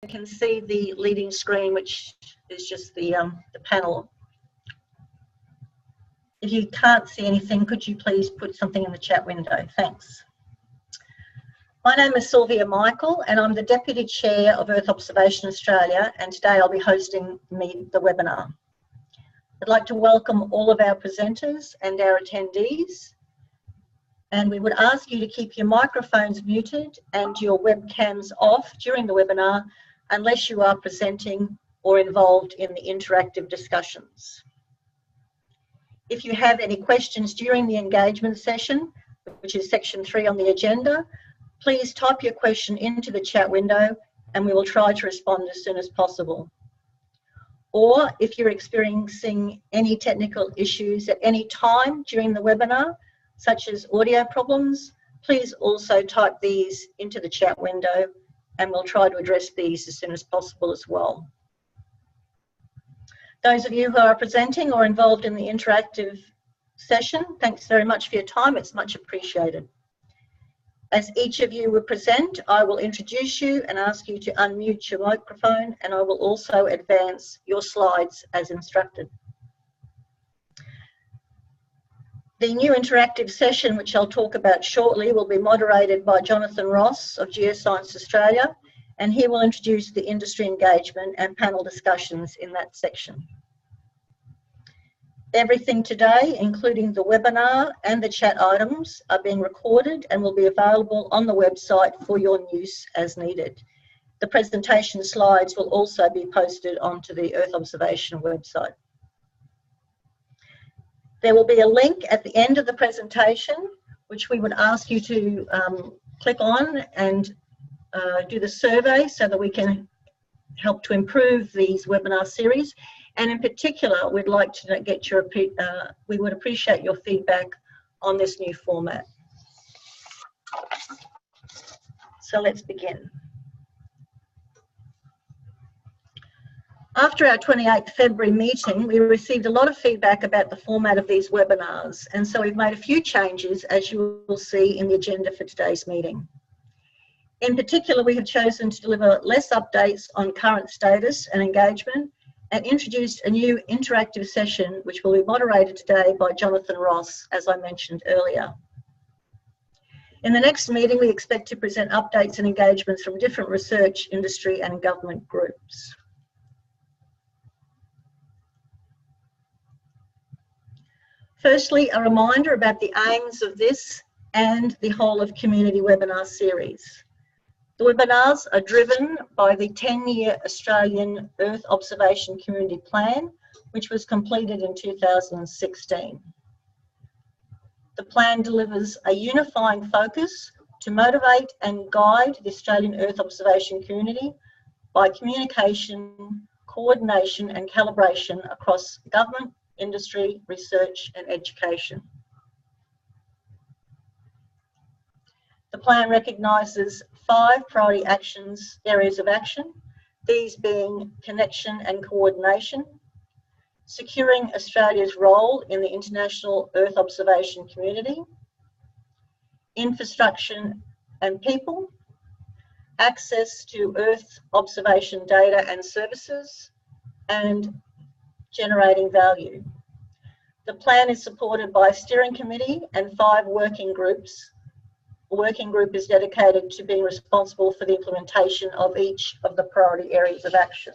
can see the leading screen, which is just the panel. If you can't see anything, could you please put something in the chat window? Thanks. My name is Sylvia Michael and I'm the Deputy Chair of Earth Observation Australia, and today I'll be hosting the webinar. I'd like to welcome all of our presenters and our attendees, and we would ask you to keep your microphones muted and your webcams off during the webinar unless you are presenting or involved in the interactive discussions. If you have any questions during the engagement session, which is section 3 on the agenda, please type your question into the chat window and we will try to respond as soon as possible. Or if you're experiencing any technical issues at any time during the webinar, such as audio problems, please also type these into the chat window and we'll try to address these as soon as possible as well. Those of you who are presenting or involved in the interactive session, thanks very much for your time, it's much appreciated. As each of you will present, I will introduce you and ask you to unmute your microphone, and I will also advance your slides as instructed. The new interactive session, which I'll talk about shortly, will be moderated by Jonathan Ross of Geoscience Australia, and he will introduce the industry engagement and panel discussions in that section. Everything today, including the webinar and the chat items, are being recorded and will be available on the website for your use as needed. The presentation slides will also be posted onto the Earth Observation website. There will be a link at the end of the presentation, which we would ask you to click on and do the survey so that we can help to improve these webinar series. And in particular, we'd like to get your, we would appreciate your feedback on this new format. So let's begin. After our 28th February meeting, we received a lot of feedback about the format of these webinars, and so we've made a few changes, as you will see in the agenda for today's meeting. In particular, we have chosen to deliver less updates on current status and engagement, and introduced a new interactive session which will be moderated today by Jonathan Ross, as I mentioned earlier. In the next meeting, we expect to present updates and engagements from different research, industry and government groups. Firstly, a reminder about the aims of this and the whole of community webinar series. The webinars are driven by the 10-year Australian Earth Observation Community Plan, which was completed in 2016. The plan delivers a unifying focus to motivate and guide the Australian Earth Observation community by communication, coordination and calibration across government, industry, research and education. The plan recognises 5 priority areas of action, these being connection and coordination, securing Australia's role in the international Earth observation community, infrastructure and people, access to Earth observation data and services, and generating value. The plan is supported by a steering committee and 5 working groups. A working group is dedicated to being responsible for the implementation of each of the priority areas of action.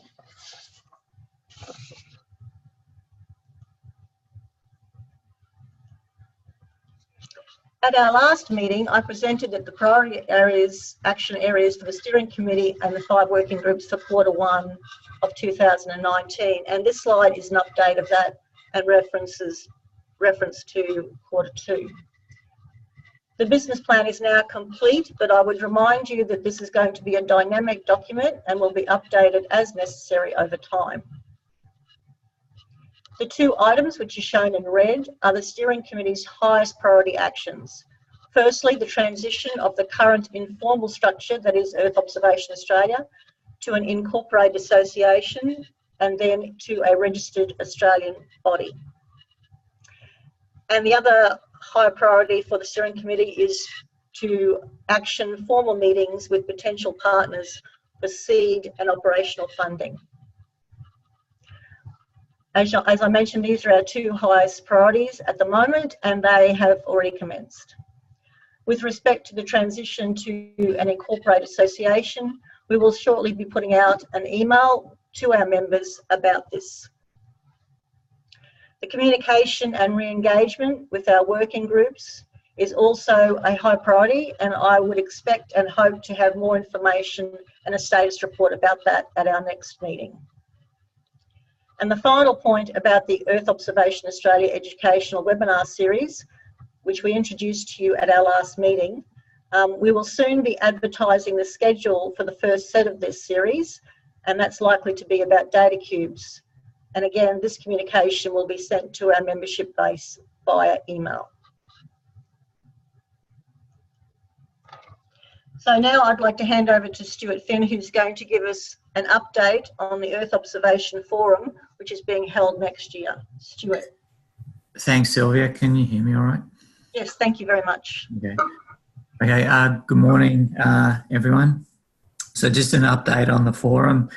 At our last meeting, I presented that the priority areas, action areas for the steering committee and the 5 working groups for Q1 of 2019, and this slide is an update of that and reference to Q2. The business plan is now complete, but I would remind you that this is going to be a dynamic document and will be updated as necessary over time. The 2 items which are shown in red are the steering committee's highest priority actions. Firstly, the transition of the current informal structure, that is Earth Observation Australia, to an incorporated association and then to a registered Australian body. And the other high priority for the steering committee is to action formal meetings with potential partners for seed and operational funding. As I mentioned, these are our two highest priorities at the moment, and they have already commenced. With respect to the transition to an incorporated association, we will shortly be putting out an email to our members about this. The communication and re-engagement with our working groups is also a high priority, and I would expect and hope to have more information and a status report about that at our next meeting. And the final point about the Earth Observation Australia educational webinar series, which we introduced to you at our last meeting, we will soon be advertising the schedule for the first set of this series, and that's likely to be about data cubes. And again, this communication will be sent to our membership base via email. So now I'd like to hand over to Stuart Finn, who's going to give us an update on the Earth Observation Forum, which is being held next year. Stuart. Thanks, Sylvia. Can you hear me all right? Yes, thank you very much. Okay, good morning, everyone. So just an update on the forum.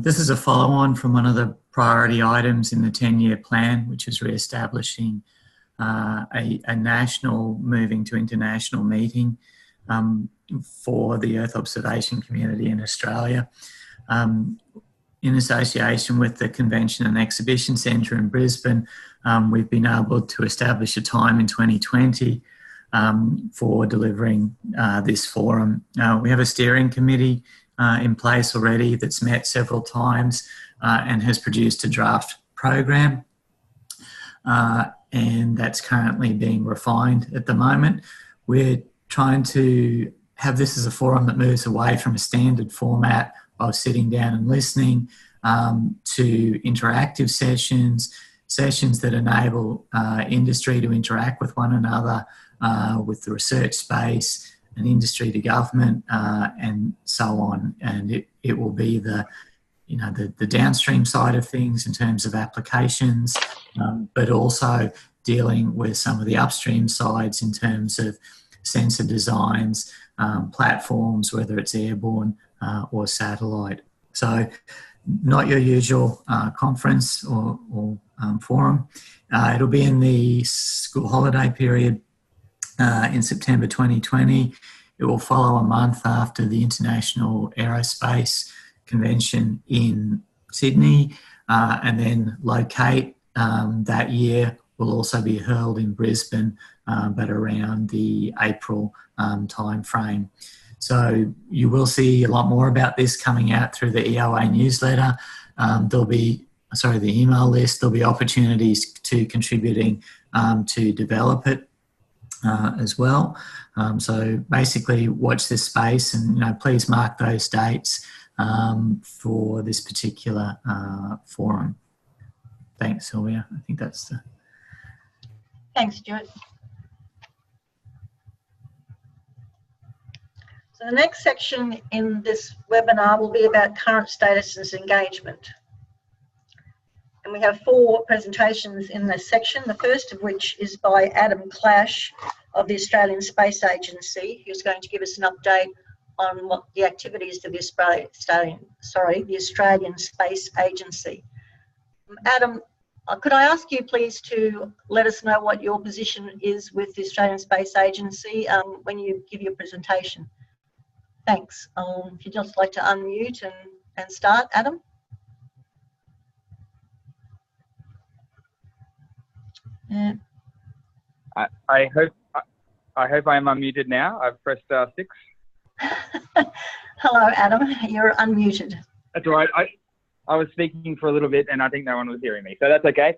This is a follow-on from one of the priority items in the 10-year plan, which is re-establishing a national, moving to international meeting for the Earth observation community in Australia. In association with the Convention and Exhibition Centre in Brisbane, we've been able to establish a time in 2020 for delivering this forum. We have a steering committee in place already that's met several times and has produced a draft program, and that's currently being refined at the moment. We're trying to have this as a forum that moves away from a standard format of sitting down and listening to interactive sessions that enable industry to interact with one another, with the research space and industry to government, and so on. And it will be the downstream side of things in terms of applications, but also dealing with some of the upstream sides in terms of sensor designs, platforms, whether it's airborne or satellite. So not your usual conference or forum. It'll be in the school holiday period in September 2020. It will follow a month after the International Aerospace Convention in Sydney, and then locate that year will also be held in Brisbane, but around the April time frame. So you will see a lot more about this coming out through the EOA newsletter. There'll be, the email list. There'll be opportunities to contributing to develop it as well. So basically watch this space and please mark those dates for this particular forum. Thanks, Sylvia. I think that's the... Thanks, Stuart. So the next section in this webinar will be about current status and engagement. And we have 4 presentations in this section, the first of which is by Adam Clash of the Australian Space Agency, who's going to give us an update on what the activities of the Australian Space Agency. Adam, could I ask you please to let us know what your position is with the Australian Space Agency when you give your presentation? Thanks. If you'd just like to unmute and start, Adam. Yeah. I hope I'm unmuted now. I've pressed 6. Hello, Adam. You're unmuted. That's all right. I was speaking for a little bit, and I think no one was hearing me, so that's okay.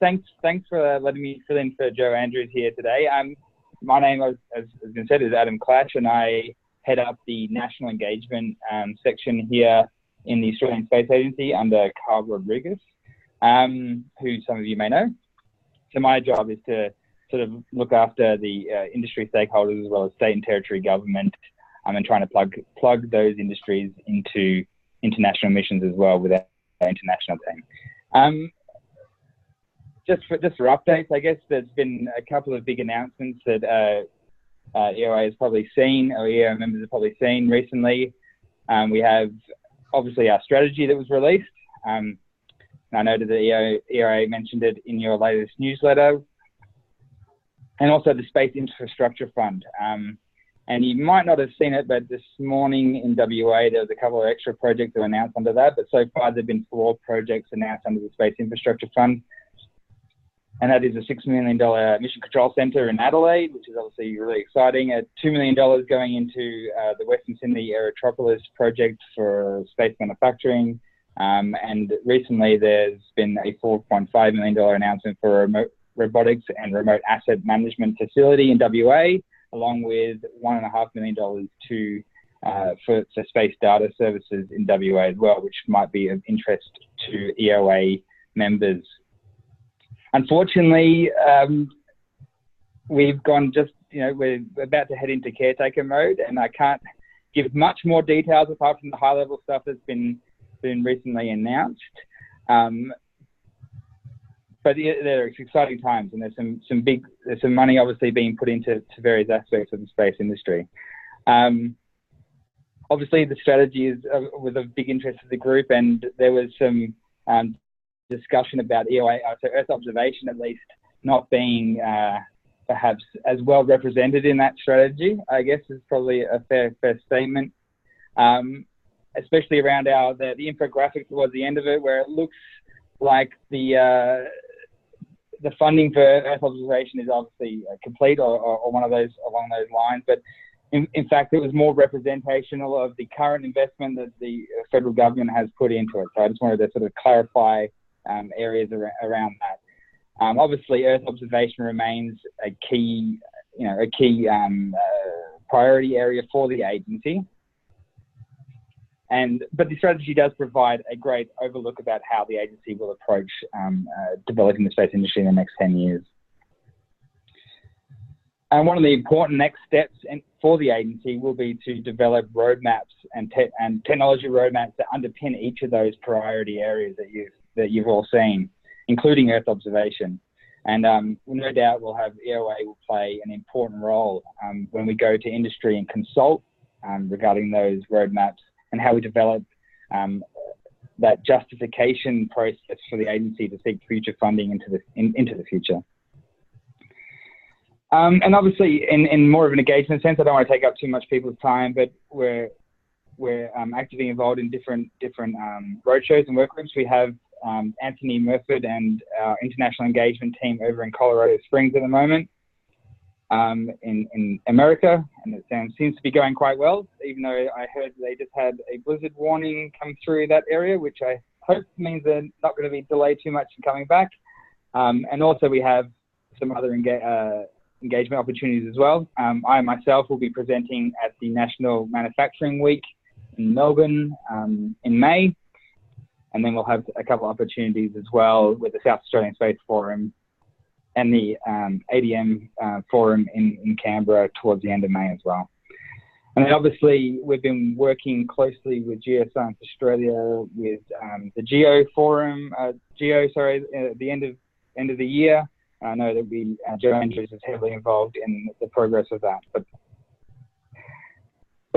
Thanks for letting me fill in for Joe Andrews here today. My name, as has been said, is Adam Clash, and I head up the national engagement section here in the Australian Space Agency under Carl Rodriguez, who some of you may know. So my job is to sort of look after the industry stakeholders as well as state and territory government, and trying to plug those industries into international missions as well with our international team. Just for updates, I guess there's been a couple of big announcements that EOA has probably seen, or EOA members have probably seen recently. We have obviously our strategy that was released. And I noted that EOA mentioned it in your latest newsletter. And also the Space Infrastructure Fund. And you might not have seen it, but this morning in WA, there was a couple of extra projects that were announced under that. But so far, there have been 4 projects announced under the Space Infrastructure Fund. And that is a $6 million Mission Control Centre in Adelaide, which is obviously really exciting. $2 million going into the Western Sydney Aerotropolis project for space manufacturing. And recently, there's been a $4.5 million announcement for a remote robotics and remote asset management facility in WA, along with $1.5 million for space data services in WA as well, which might be of interest to EOA members. Unfortunately, we've gone we're about to head into caretaker mode, and I can't give much more details apart from the high-level stuff that's been recently announced. But there are exciting times, and there's some money obviously being put into various aspects of the space industry. Obviously, the strategy was of big interest to the group, and there was some discussion about EOA, so Earth observation at least, not being perhaps as well represented in that strategy. I guess is probably a fair statement, especially around the infographic towards the end of it, where it looks like the funding for Earth observation is obviously complete or one of those along those lines, but in fact it was more representational of the current investment that the federal government has put into it. So I just wanted to sort of clarify areas around that. Obviously, Earth observation remains a key priority area for the agency. But the strategy does provide a great overlook about how the agency will approach developing the space industry in the next 10 years. And one of the important next steps for the agency will be to develop roadmaps and technology roadmaps that underpin each of those priority areas that you've all seen, including Earth observation. And no doubt EOA will play an important role when we go to industry and consult regarding those roadmaps, and how we develop that justification process for the agency to seek future funding into the future. And obviously, in more of an engagement sense, I don't want to take up too much people's time, but we're actively involved in different roadshows and workgroups. We have Anthony Murford and our international engagement team over in Colorado Springs at the moment. In America, and it seems to be going quite well, even though I heard they just had a blizzard warning come through that area, which I hope means they're not going to be delayed too much in coming back. And also we have some other engagement opportunities as well. I myself will be presenting at the National Manufacturing Week in Melbourne in May, and then we'll have a couple of opportunities as well with the South Australian Space Forum and the ADM forum in Canberra towards the end of May as well. And then obviously we've been working closely with Geoscience Australia with the Geo forum, at the end of the year. I know that Joe Andrews is heavily involved in the progress of that. But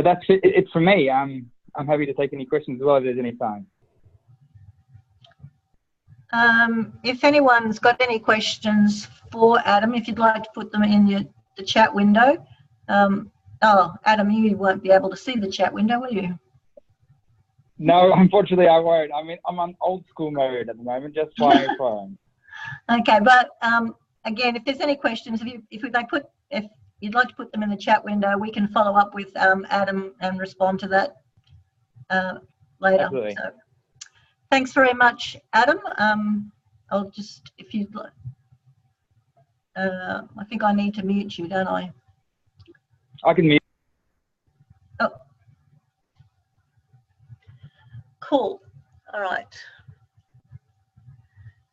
that's it for me. I'm happy to take any questions as well if there's any time. If anyone's got any questions for Adam, if you'd like to put them in the chat window. Adam, you won't be able to see the chat window, will you? No, unfortunately I won't. I'm on old school mode at the moment, just via phone. Okay, but again, if there's any questions, if you'd like to put them in the chat window, we can follow up with Adam and respond to that later. Absolutely. So, thanks very much, Adam. I'll just, if you'd like, I think I need to mute you, don't I? I can mute. Oh. Cool. All right.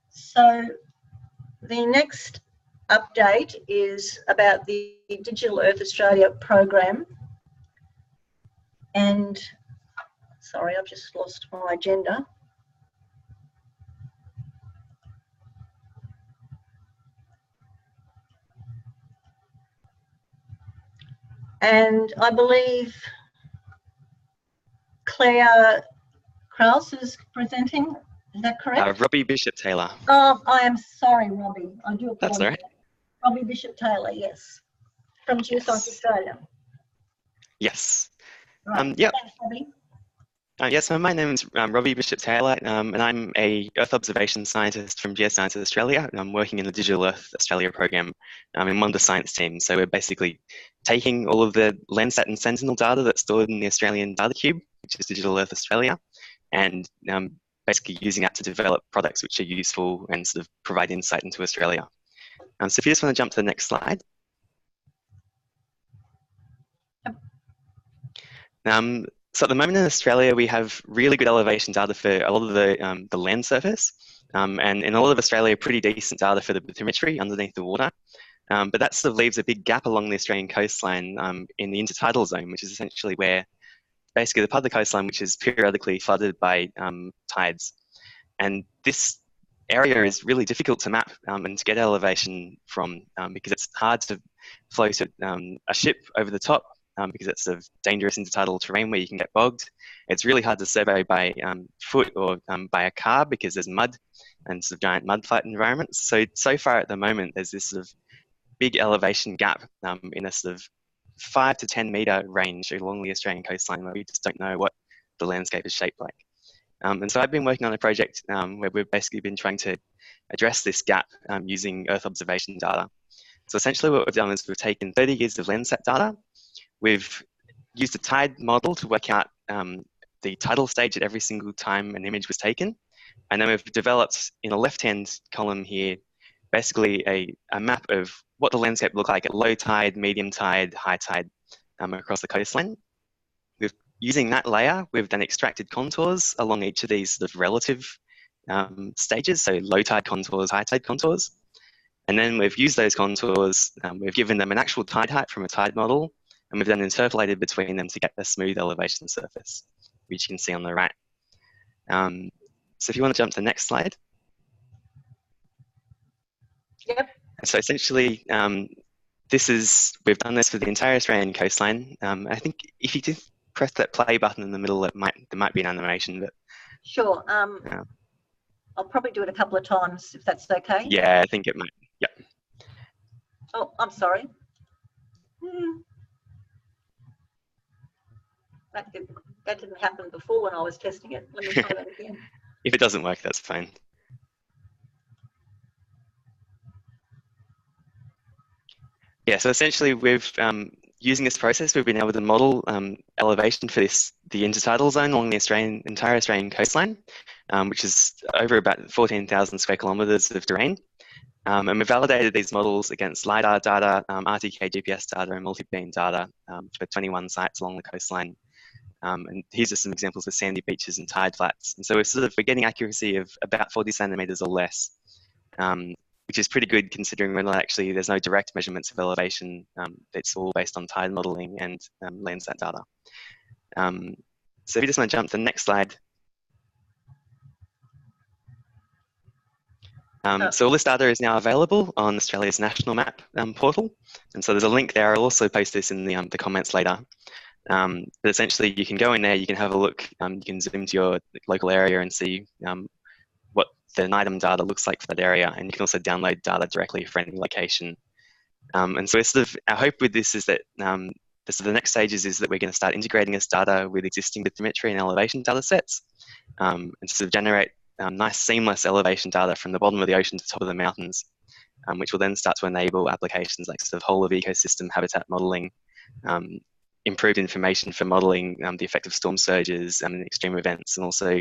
So the next update is about the Digital Earth Australia program. And, sorry, I've just lost my agenda. And I believe Claire Krause is presenting. Is that correct? Robbie Bishop-Taylor. Oh, I am sorry, Robbie. I do apologize. That's all right. Robbie Bishop-Taylor, yes. From Geoscience Australia. Yes. Right. Yep. Thanks, Robbie. Yes, so my name is Robbie Bishop-Taylor, and I'm a Earth observation scientist from Geoscience Australia. I'm working in the Digital Earth Australia program in one of the science teams. So we're basically taking all of the Landsat and Sentinel data that's stored in the Australian Data Cube, which is Digital Earth Australia, and basically using that to develop products which are useful and sort of provide insight into Australia. So if you just want to jump to the next slide. So at the moment in Australia, we have really good elevation data for a lot of the land surface, and in a lot of Australia, pretty decent data for the bathymetry underneath the water. But that sort of leaves a big gap along the Australian coastline in the intertidal zone, which is essentially where basically the part of the coastline which is periodically flooded by tides. And this area is really difficult to map and to get elevation from because it's hard to float a ship over the top. Because it's sort of dangerous intertidal terrain where you can get bogged. It's really hard to survey by foot or by a car because there's mud and sort of giant mudflat environments. So far at the moment, there's this sort of big elevation gap in a sort of 5 to 10 metre range along the Australian coastline where we just don't know what the landscape is shaped like. And so I've been working on a project where we've basically been trying to address this gap using Earth observation data. So essentially what we've done is we've taken 30 years of Landsat data. We've used a tide model to work out the tidal stage at every single time an image was taken. And then we've developed in a left-hand column here, basically a map of what the landscape looked like at low tide, medium tide, high tide across the coastline. Using that layer, we've then extracted contours along each of these sort of relative stages, so low tide contours, high tide contours. And then we've used those contours, we've given them an actual tide height from a tide model, and we've then interpolated between them to get a smooth elevation surface, which you can see on the right. So if you want to jump to the next slide. Yep. So essentially, we've done this for the entire Australian coastline. I think if you just press that play button in the middle, there might be an animation. But sure. I'll probably do it a couple of times if that's okay. Yeah, I think it might. Yep. Oh, I'm sorry. That didn't happen before when I was testing it. Let me try that again. If it doesn't work, that's fine. Yeah, so essentially we've, using this process, we've been able to model elevation for the intertidal zone along the entire Australian coastline, which is over about 14,000 square kilometres of terrain. And we've validated these models against LiDAR data, RTK GPS data, and multi-beam data for 21 sites along the coastline. And here's just some examples of sandy beaches and tide flats. And so we're getting accuracy of about 40 centimetres or less, which is pretty good considering there's no direct measurements of elevation. It's all based on tide modelling and Landsat data. So if you just want to jump to the next slide. So all this data is now available on Australia's National Map portal. And so there's a link there. I'll also post this in the comments later. But essentially you can go in there, you can have a look, you can zoom to your local area and see what the NIDAM data looks like for that area. And you can also download data directly from any location. And so our hope with this is that the next stages is that we're going to start integrating this data with existing bathymetry and elevation data sets and sort of generate nice seamless elevation data from the bottom of the ocean to the top of the mountains, which will then start to enable applications like sort of whole of ecosystem habitat modelling, improved information for modelling the effect of storm surges and extreme events, and also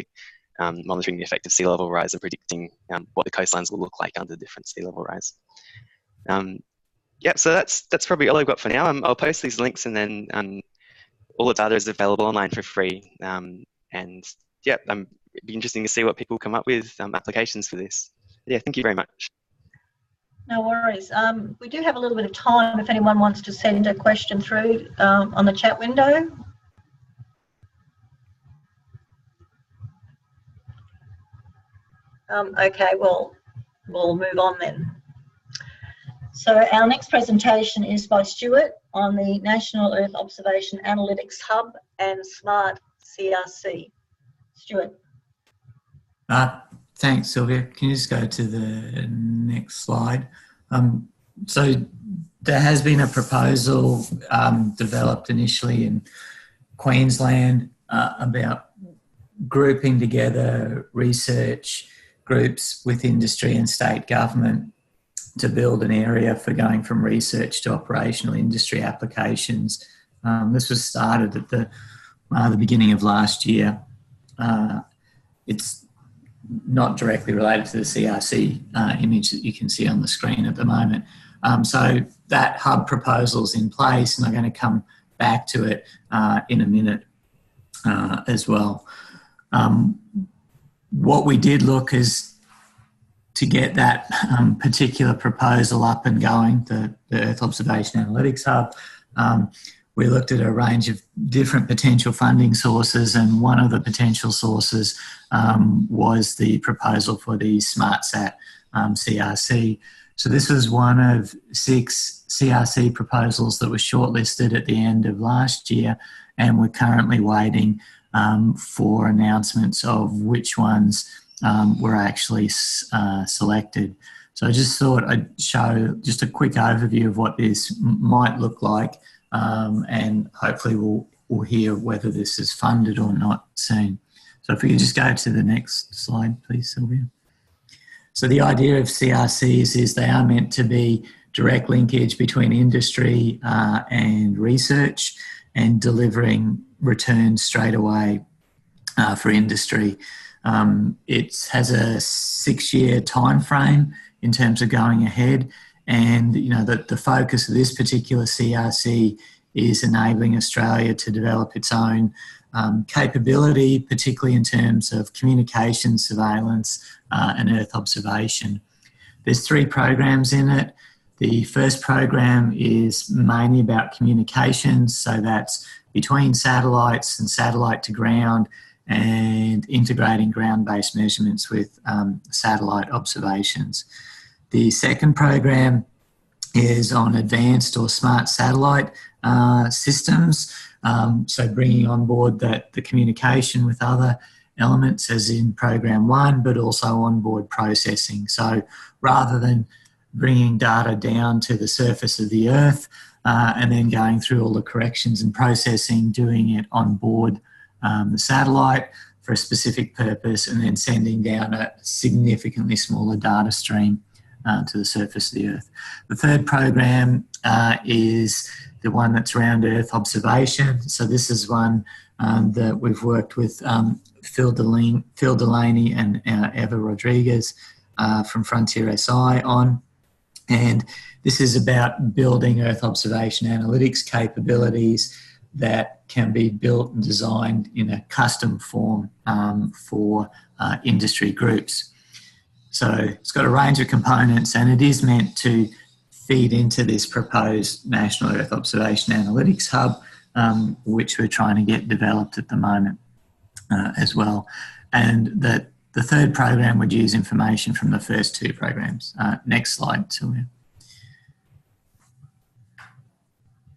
monitoring the effect of sea level rise and predicting what the coastlines will look like under different sea level rise. Yeah, so that's probably all I've got for now. I'll post these links, and then all the data is available online for free. And yeah, it'd be interesting to see what people come up with applications for this. Yeah, thank you very much. No worries. We do have a little bit of time if anyone wants to send a question through on the chat window. Okay, well, we'll move on then. So our next presentation is by Stuart on the National Earth Observation Analytics Hub and Smart CRC. Stuart. Thanks, Sylvia. Can you just go to the next slide? So there has been a proposal developed initially in Queensland about grouping together research groups with industry and state government to build an area for going from research to operational industry applications. This was started at the beginning of last year. It's not directly related to the CRC image that you can see on the screen at the moment. So that hub proposal is in place, and I'm going to come back to it in a minute as well. What we did look is to get that particular proposal up and going, the Earth Observation Analytics Hub. We looked at a range of different potential funding sources, and one of the potential sources was the proposal for the SmartSat CRC. So this was one of 6 CRC proposals that were shortlisted at the end of last year, and we're currently waiting for announcements of which ones were actually selected. So I just thought I'd show just a quick overview of what this might look like, and hopefully we'll hear whether this is funded or not soon. So if we could just go to the next slide, please, Sylvia. So the idea of CRCs is they are meant to be direct linkage between industry and research, and delivering returns straight away for industry. It has a 6-year time frame in terms of going ahead, and you know that the focus of this particular CRC is enabling Australia to develop its own capability, particularly in terms of communication, surveillance and Earth observation. There's 3 programs in it. The first program is mainly about communications, so that's between satellites and satellite to ground, and integrating ground-based measurements with satellite observations. The second program is on advanced or smart satellite systems, so bringing on board the communication with other elements as in program 1, but also onboard processing. So rather than bringing data down to the surface of the Earth and then going through all the corrections and processing, doing it on board the satellite for a specific purpose, and then sending down a significantly smaller data stream to the surface of the Earth. The third program is the one that's around Earth observation. So this is one that we've worked with Phil Delaney and Eva Rodriguez from Frontier SI on. And this is about building Earth observation analytics capabilities that can be built and designed in a custom form for industry groups. So it's got a range of components, and it is meant to feed into this proposed National Earth Observation Analytics Hub, which we're trying to get developed at the moment as well. And that the third program would use information from the first 2 programs. Next slide, Sylvia.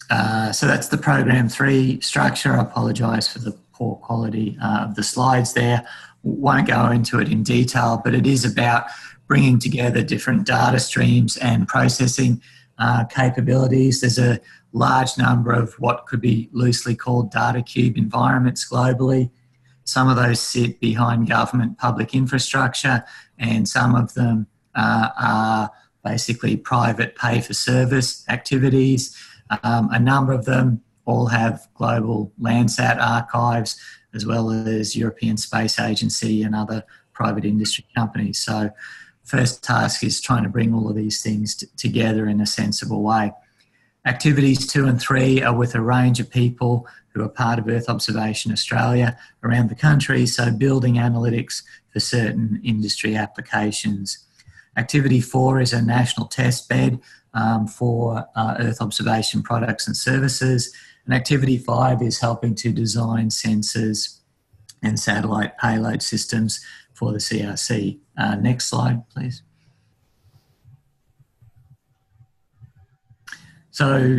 So that's the program 3 structure. I apologise for the poor quality of the slides there. Won't go into it in detail, but it is about bringing together different data streams and processing capabilities. There's a large number of what could be loosely called data cube environments globally. Some of those sit behind government public infrastructure, and some of them are basically private pay-for-service activities. A number of them all have global Landsat archives, as well as European Space Agency and other private industry companies. So first task is trying to bring all of these things together in a sensible way. Activities 2 and 3 are with a range of people who are part of Earth Observation Australia around the country, so building analytics for certain industry applications. Activity 4 is a national test bed for Earth observation products and services. And activity 5 is helping to design sensors and satellite payload systems for the CRC. Next slide, please. So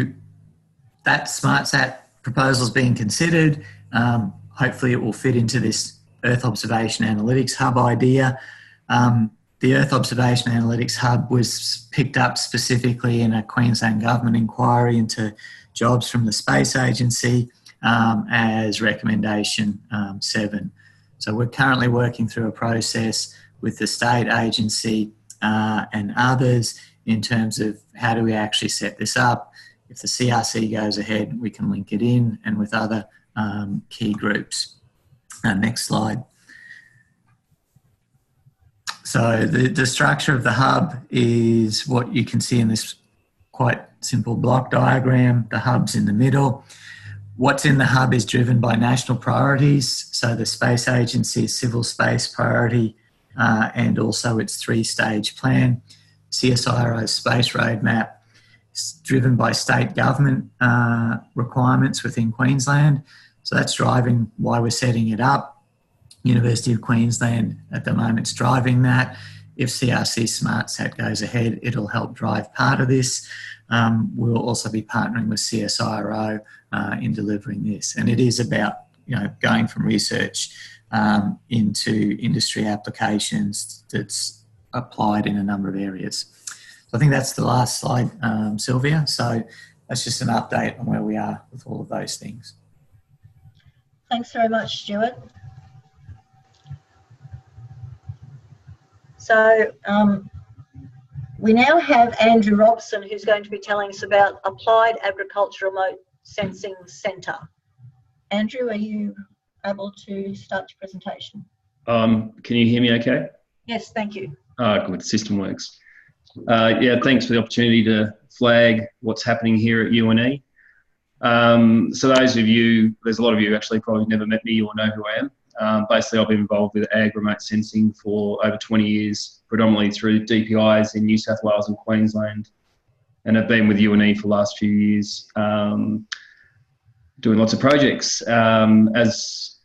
that SmartSat proposal is being considered. hopefully it will fit into this Earth Observation Analytics Hub idea. The Earth Observation Analytics Hub was picked up specifically in a Queensland Government inquiry into jobs from the Space Agency as recommendation 7. So we're currently working through a process with the state agency and others in terms of how do we actually set this up. If the CRC goes ahead, we can link it in, and with other key groups. Next slide. So the structure of the hub is what you can see in this quite simple block diagram. The hub's in the middle. What's in the hub is driven by national priorities. So the Space Agency's civil space priority and also its 3-stage plan. CSIRO's space roadmap is driven by state government requirements within Queensland. So that's driving why we're setting it up. University of Queensland at the moment is driving that. If CRC SmartSat goes ahead, it'll help drive part of this. We'll also be partnering with CSIRO in delivering this. And it is about, going from research into industry applications that's applied in a number of areas. So I think that's the last slide, Sylvia. So that's just an update on where we are with all of those things. Thanks very much, Stuart. So we now have Andrew Robson, who's going to be telling us about Applied Agriculture Remote Sensing Centre. Andrew, are you able to start your presentation? Can you hear me okay? Yes, thank you. Good, system works. Yeah, thanks for the opportunity to flag what's happening here at UNE. So those of you, there's a lot of you actually probably never met me or know who I am. Basically, I've been involved with ag remote sensing for over 20 years, predominantly through DPIs in New South Wales and Queensland, and I've been with UNE for the last few years, doing lots of projects. As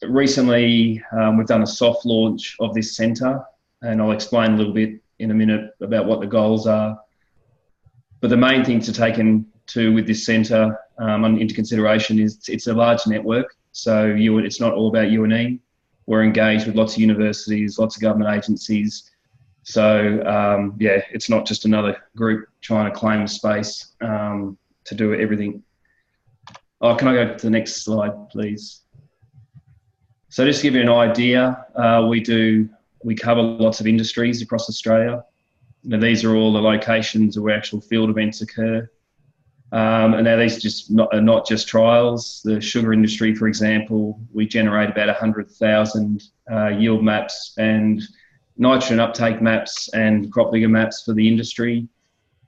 recently, we've done a soft launch of this centre, and I'll explain a little bit in a minute about what the goals are. But the main thing to take into with this centre into consideration is it's a large network. So it's not all about UNE. We're engaged with lots of universities, lots of government agencies. So yeah, it's not just another group trying to claim space to do everything. Oh, can I go to the next slide, please? So just to give you an idea, we cover lots of industries across Australia. Now, these are all the locations where actual field events occur. And now these are not just trials. The sugar industry, for example, we generate about 100,000 yield maps and nitrogen uptake maps and crop vigor maps for the industry.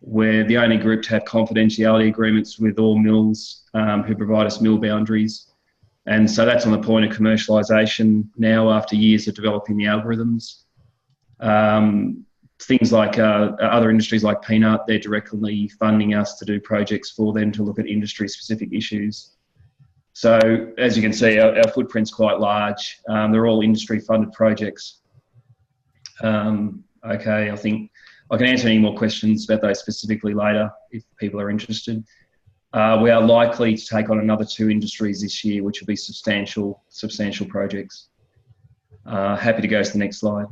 We're the only group to have confidentiality agreements with all mills who provide us mill boundaries. And so that's on the point of commercialisation now after years of developing the algorithms. Things like other industries like peanut, they're directly funding us to do projects for them to look at industry-specific issues. So as you can see, our footprint's quite large. They're all industry-funded projects. Okay, I think I can answer any more questions about those specifically later if people are interested. We are likely to take on another 2 industries this year, which will be substantial projects. Happy to go to the next slide.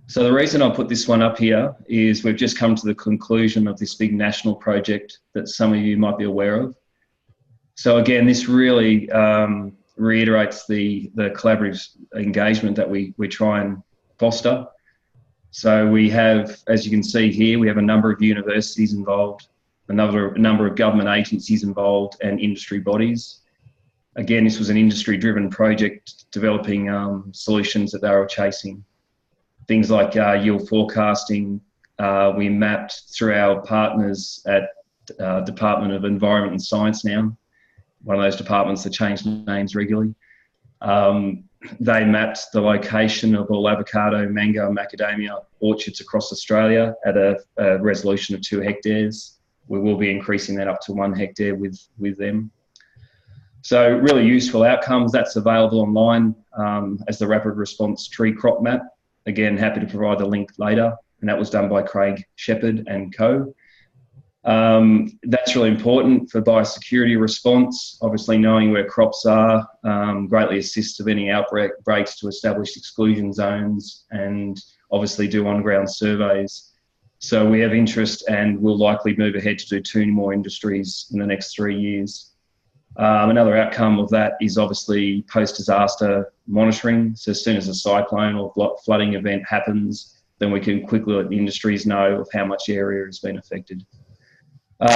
So the reason I put this one up here is we've just come to the conclusion of this big national project that some of you might be aware of. So again, this really reiterates the collaborative engagement that we try and foster. So we have, as you can see here, we have a number of universities involved, a number of government agencies involved, and industry bodies. Again, this was an industry-driven project developing solutions that they were chasing. Things like yield forecasting, we mapped through our partners at Department of Environment and Science now, one of those departments that change names regularly. They mapped the location of all avocado, mango and macadamia orchards across Australia at a resolution of 2 hectares. We will be increasing that up to 1 hectare with them. So really useful outcomes. That's available online as the Rapid Response Tree Crop Map. Again, happy to provide the link later. And that was done by Craig Shepherd and co. That's really important for biosecurity response. Obviously, knowing where crops are greatly assists with any outbreaks to establish exclusion zones and obviously do on-ground surveys. So we have interest and will likely move ahead to do 2 more industries in the next 3 years. Another outcome of that is obviously post-disaster monitoring. So as soon as a cyclone or flooding event happens, then we can quickly let the industries know of how much area has been affected.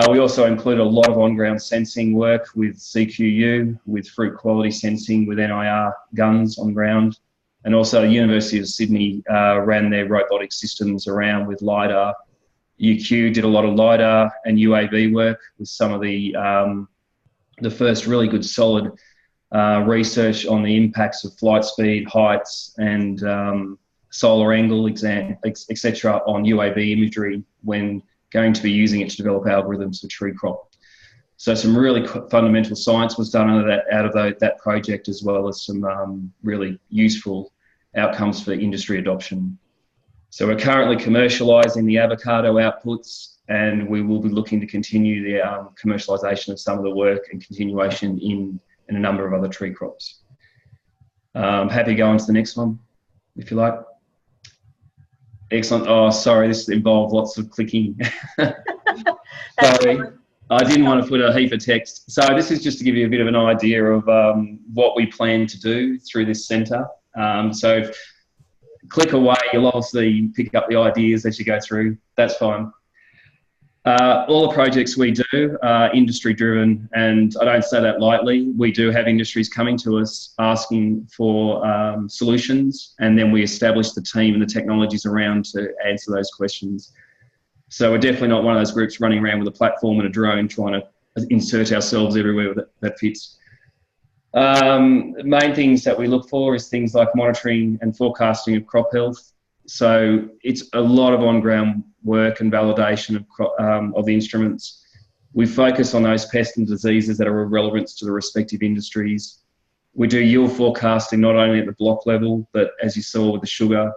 We also include a lot of on-ground sensing work with CQU, with fruit quality sensing, with NIR guns on ground. And also University of Sydney ran their robotic systems around with LiDAR. UQ did a lot of LiDAR and UAV work with some of the first really good solid research on the impacts of flight speed, heights, and solar angle, etc. on UAV imagery when going to be using it to develop algorithms for tree crop. So some really fundamental science was done out of that project, as well as some really useful outcomes for industry adoption. So we're currently commercialising the avocado outputs, and we will be looking to continue the commercialisation of some of the work and continuation in a number of other tree crops. Happy to go on to the next one, if you like. Excellent. Oh, sorry, this involved lots of clicking. Sorry, I didn't want to put a heap of text. So this is just to give you a bit of an idea of what we plan to do through this centre. So click away, you'll obviously pick up the ideas as you go through. That's fine. All the projects we do are industry driven, and I don't say that lightly. We do have industries coming to us asking for solutions, and then we establish the team and the technologies around to answer those questions. So we're definitely not one of those groups running around with a platform and a drone trying to insert ourselves everywhere that fits. The main things that we look for is things like monitoring and forecasting of crop health. So it's a lot of on-ground work and validation of the instruments. We focus on those pests and diseases that are of relevance to the respective industries. We do yield forecasting not only at the block level, but as you saw with the sugar,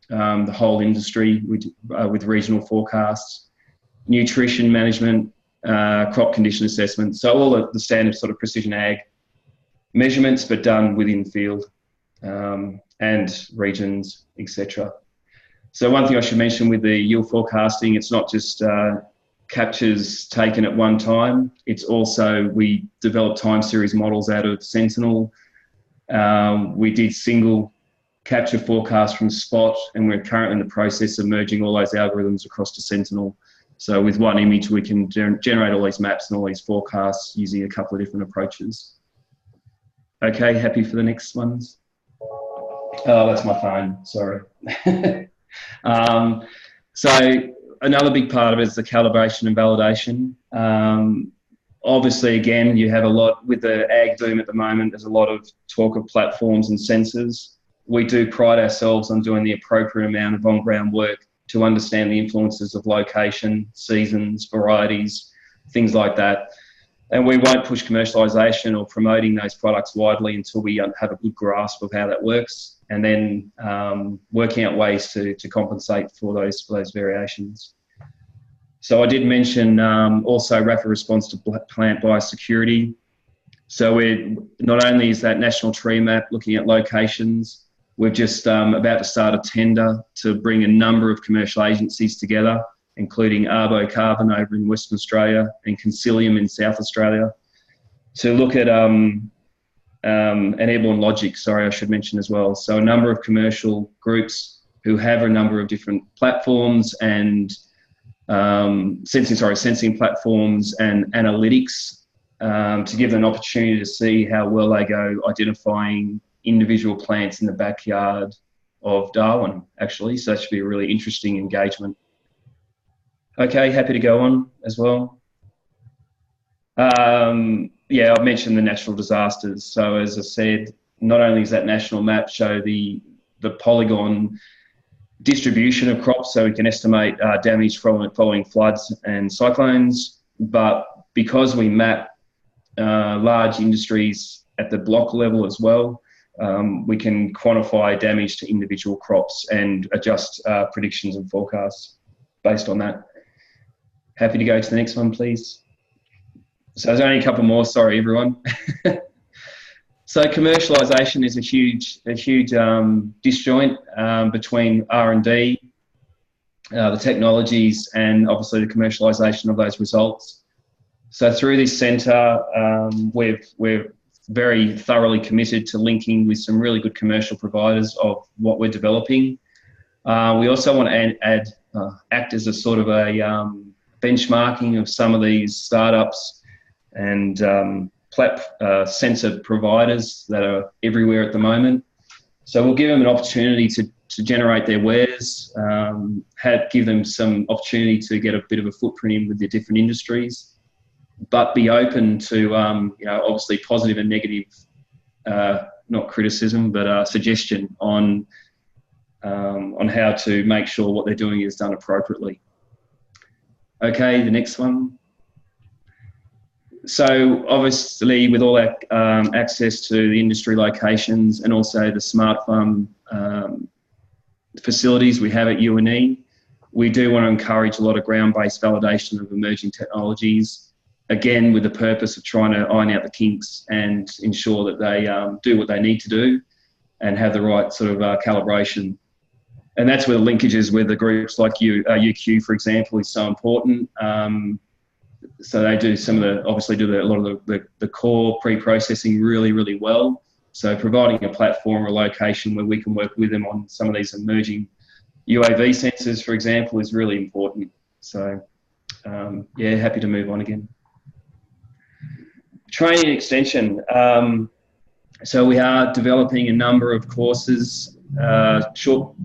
the whole industry with regional forecasts, nutrition management, crop condition assessment. So all the standard sort of precision ag measurements, but done within field and regions, etc. So one thing I should mention with the yield forecasting, it's not just captures taken at one time. It's also, we developed time series models out of Sentinel. We did single capture forecast from Spot, and we're currently in the process of merging all those algorithms across to Sentinel. So with one image, we can generate all these maps and all these forecasts using a couple of different approaches. Okay, happy for the next ones? Oh, that's my phone, sorry. So another big part of it is the calibration and validation. Obviously, again, you have a lot with the ag boom at the moment. There's a lot of talk of platforms and sensors. We do pride ourselves on doing the appropriate amount of on-ground work to understand the influences of location, seasons, varieties, things like that. And we won't push commercialisation or promoting those products widely until we have a good grasp of how that works, and then working out ways to compensate for those variations. So I did mention also rapid response to plant biosecurity. So we're not only is that national tree map looking at locations, we're just about to start a tender to bring a number of commercial agencies together, including Arbo Carbon over in Western Australia and Concilium in South Australia, to look at and Airborne Logic, sorry, I should mention as well. So a number of commercial groups who have a number of different platforms and sensing platforms and analytics to give them an opportunity to see how well they go identifying individual plants in the backyard of Darwin, actually. So that should be a really interesting engagement. Okay, happy to go on as well. Yeah, I've mentioned the natural disasters. So as I said, not only does that national map show the polygon distribution of crops, so we can estimate damage following floods and cyclones, but because we map large industries at the block level as well, we can quantify damage to individual crops and adjust predictions and forecasts based on that. Happy to go to the next one, please. So there's only a couple more, sorry everyone. So commercialisation is a huge disjoint between R&D, the technologies, and obviously the commercialisation of those results. So through this centre, we're very thoroughly committed to linking with some really good commercial providers of what we're developing. We also want to act as a sort of a benchmarking of some of these startups and sensor providers that are everywhere at the moment. So we'll give them an opportunity to generate their wares, give them some opportunity to get a bit of a footprint in with their different industries, but be open to, obviously positive and negative, not criticism, but suggestion on how to make sure what they're doing is done appropriately. Okay, the next one. So obviously with all that access to the industry locations and also the smart farm facilities we have at UNE, we do want to encourage a lot of ground-based validation of emerging technologies, again with the purpose of trying to iron out the kinks and ensure that they do what they need to do and have the right sort of calibration. And that's where the linkages with the groups like UQ, for example, is so important. So they do obviously do a lot of the core pre-processing really, really well. So providing a platform or a location where we can work with them on some of these emerging UAV sensors, for example, is really important. So yeah, happy to move on again. Training extension. So we are developing a number of courses, short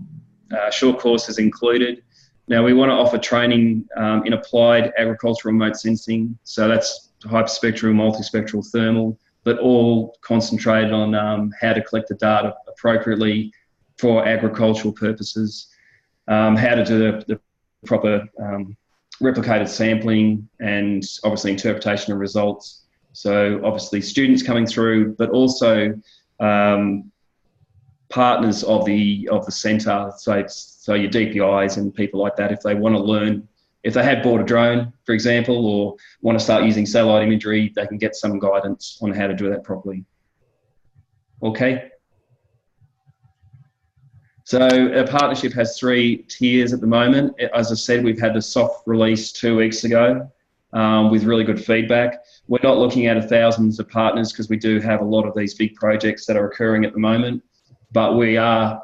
courses included. Now we want to offer training in applied agricultural remote sensing. So that's hyperspectral, multispectral, thermal, but all concentrated on how to collect the data appropriately for agricultural purposes, how to do the proper replicated sampling and obviously interpretation of results. So obviously students coming through, but also partners of the centre, so your DPIs and people like that, if they want to learn, if they have bought a drone, for example, or want to start using satellite imagery, they can get some guidance on how to do that properly. Okay. So our partnership has 3 tiers at the moment. As I said, we've had the soft release 2 weeks ago with really good feedback. We're not looking at thousands of partners because we do have a lot of these big projects that are occurring at the moment. But we are,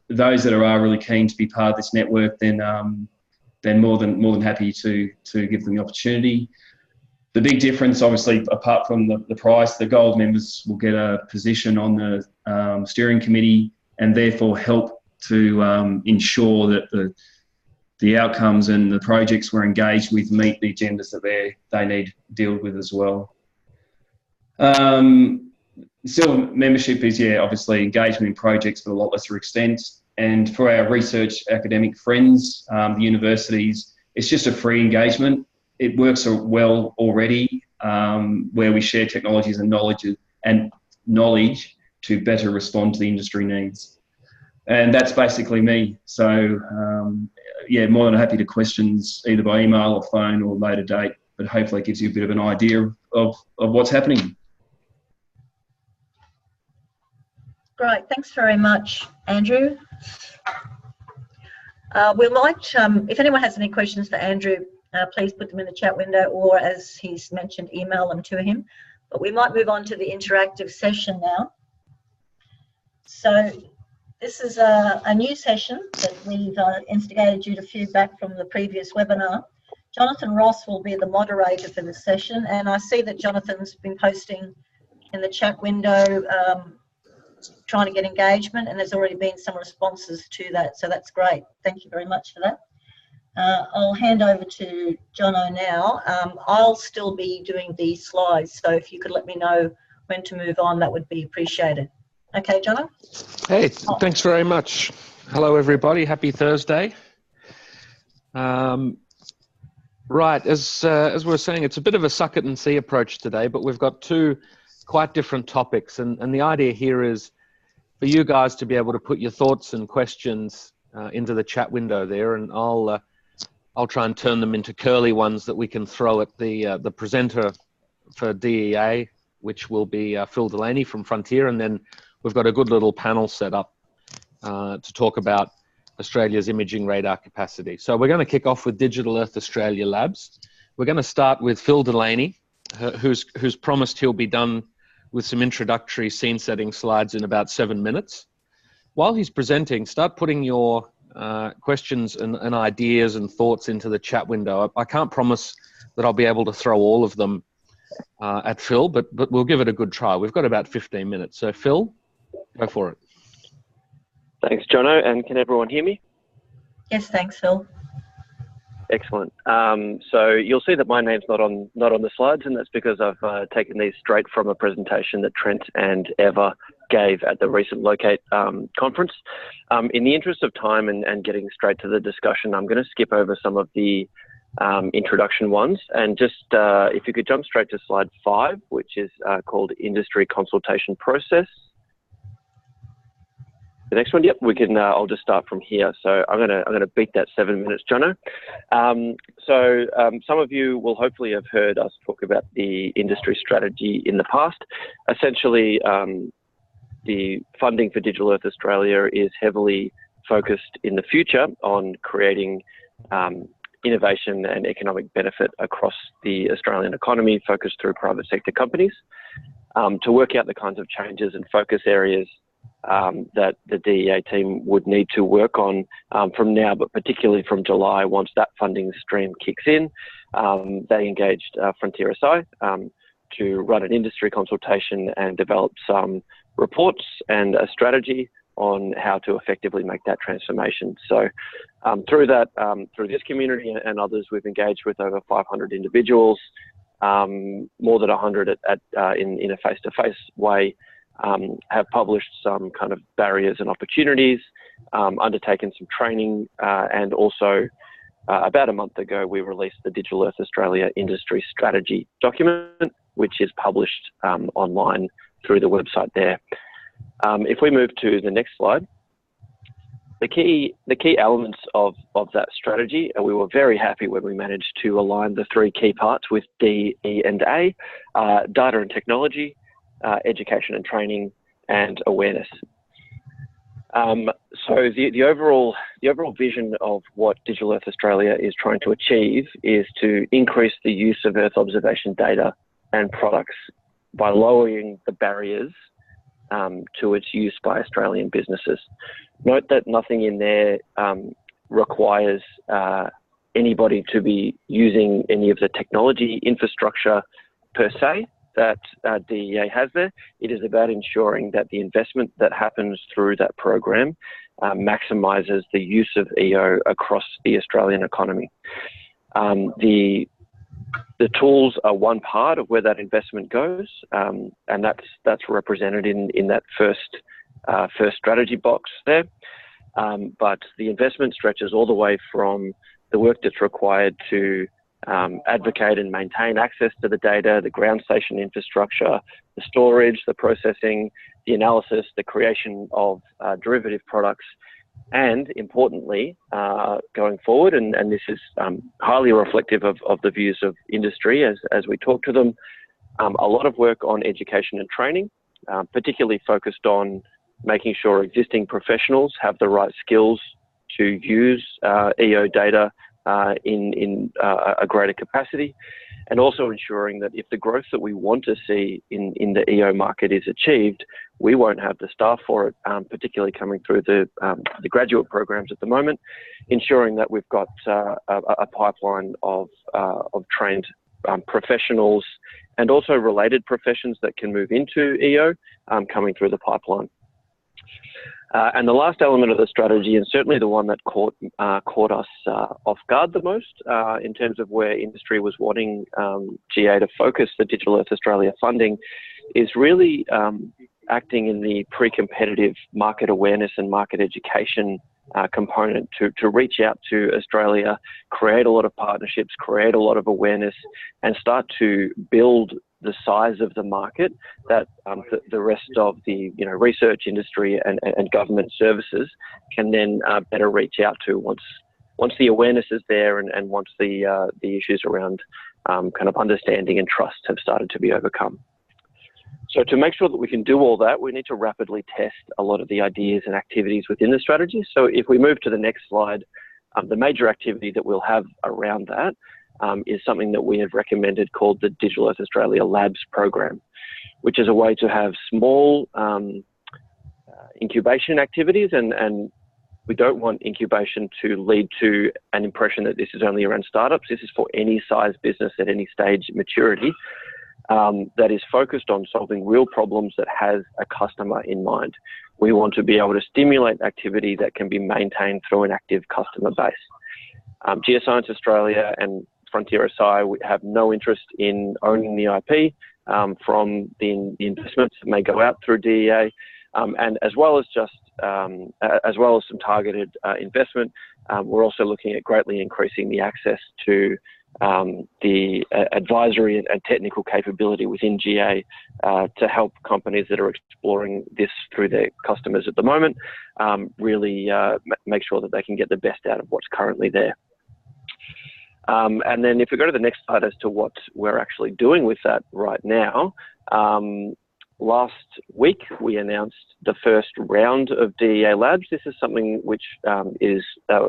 those that are really keen to be part of this network, then more than happy to give them the opportunity. The big difference, obviously, apart from the price, the gold members will get a position on the steering committee and therefore help to ensure that the outcomes and the projects we're engaged with meet the agendas that they need to deal with as well. Silver membership is, obviously engagement in projects, but a lot lesser extent. And for our research academic friends, the universities, it's just a free engagement. It works well already, where we share technologies and knowledge to better respond to the industry needs. And that's basically me. So, more than happy to questions either by email or phone or later date, but hopefully it gives you a bit of an idea of what's happening. Great, thanks very much, Andrew. We might, if anyone has any questions for Andrew, please put them in the chat window or, as he's mentioned, email them to him. But we might move on to the interactive session now. So this is a new session that we've instigated due to feedback from the previous webinar. Jonathan Ross will be the moderator for this session, and I see that Jonathan's been posting in the chat window trying to get engagement, and there's already been some responses to that, so that's great. Thank you very much for that. I'll hand over to Jono now. I'll still be doing the slides, so if you could let me know when to move on, that would be appreciated. Okay, Jono? Hey, thanks very much. Hello, everybody. Happy Thursday. Right, as we were saying, it's a bit of a suck it and see approach today, but we've got 2 quite different topics, and the idea here is for you guys to be able to put your thoughts and questions into the chat window there, and I'll I'll try and turn them into curly ones that we can throw at the presenter for DEA, which will be Phil Delaney from Frontier. And then we've got a good little panel set up to talk about Australia's imaging radar capacity. So we're going to kick off with Digital Earth Australia Labs. We're going to start with Phil Delaney, who's promised he'll be done with some introductory scene setting slides in about 7 minutes. While he's presenting, start putting your questions and ideas and thoughts into the chat window. I can't promise that I'll be able to throw all of them at Phil, but we'll give it a good try. We've got about 15 minutes. So Phil, go for it. Thanks, Jono. And can everyone hear me? Yes, thanks, Phil. Excellent. So you'll see that my name's not on the slides, and that's because I've taken these straight from a presentation that Trent and Eva gave at the recent Locate conference. In the interest of time and getting straight to the discussion, I'm going to skip over some of the introduction ones, and just if you could jump straight to slide 5, which is called Industry Consultation Process. The next one, yep, we can. I'll just start from here. So I'm gonna beat that 7 minutes, Jono. Some of you will hopefully have heard us talk about the industry strategy in the past. Essentially, the funding for Digital Earth Australia is heavily focused in the future on creating innovation and economic benefit across the Australian economy, focused through private sector companies, to work out the kinds of changes and focus areas that the DEA team would need to work on from now, but particularly from July, once that funding stream kicks in. They engaged Frontier SI to run an industry consultation and develop some reports and a strategy on how to effectively make that transformation. So through this community and others, we've engaged with over 500 individuals, more than 100 in a face-to-face way, have published some kind of barriers and opportunities, undertaken some training, and also about a month ago, we released the Digital Earth Australia Industry Strategy document, which is published online through the website there. If we move to the next slide, the key elements of that strategy, and we were very happy when we managed to align the 3 key parts with D, E, and A: data and technology, education and training, and awareness. So the overall vision of what Digital Earth Australia is trying to achieve is to increase the use of Earth observation data and products by lowering the barriers to its use by Australian businesses. Note that nothing in there requires anybody to be using any of the technology infrastructure per se that DEA has there. It is about ensuring that the investment that happens through that program maximises the use of EO across the Australian economy. The tools are one part of where that investment goes, and that's represented in that first strategy box there. But the investment stretches all the way from the work that's required to advocate and maintain access to the data, the ground station infrastructure, the storage, the processing, the analysis, the creation of derivative products, and importantly, going forward, and this is highly reflective of the views of industry as we talk to them, a lot of work on education and training, particularly focused on making sure existing professionals have the right skills to use EO data in a greater capacity, and also ensuring that if the growth that we want to see in the EO market is achieved, we won't have the staff for it, particularly coming through the graduate programs at the moment, ensuring that we've got a pipeline of trained professionals and also related professions that can move into EO coming through the pipeline. And the last element of the strategy, and certainly the one that caught us off guard the most in terms of where industry was wanting GA to focus the Digital Earth Australia funding, is really acting in the pre-competitive market awareness and market education component to reach out to Australia, create a lot of partnerships, create a lot of awareness, and start to build the size of the market that the rest of the research industry and government services can then better reach out to once the awareness is there and once the issues around kind of understanding and trust have started to be overcome. So to make sure that we can do all that, we need to rapidly test a lot of the ideas and activities within the strategy. So if we move to the next slide, the major activity that we'll have around that is something that we have recommended called the Digital Earth Australia Labs program, which is a way to have small incubation activities, and we don't want incubation to lead to an impression that this is only around startups. This is for any size business at any stage of maturity that is focused on solving real problems that has a customer in mind. We want to be able to stimulate activity that can be maintained through an active customer base. Geoscience Australia and Frontier SI have no interest in owning the IP from the investments that may go out through DEA, and as well as some targeted investment. We're also looking at greatly increasing the access to the advisory and technical capability within GA to help companies that are exploring this through their customers at the moment really make sure that they can get the best out of what's currently there. And then if we go to the next slide as to what we're actually doing with that right now, last week we announced the first round of DEA Labs. This is something which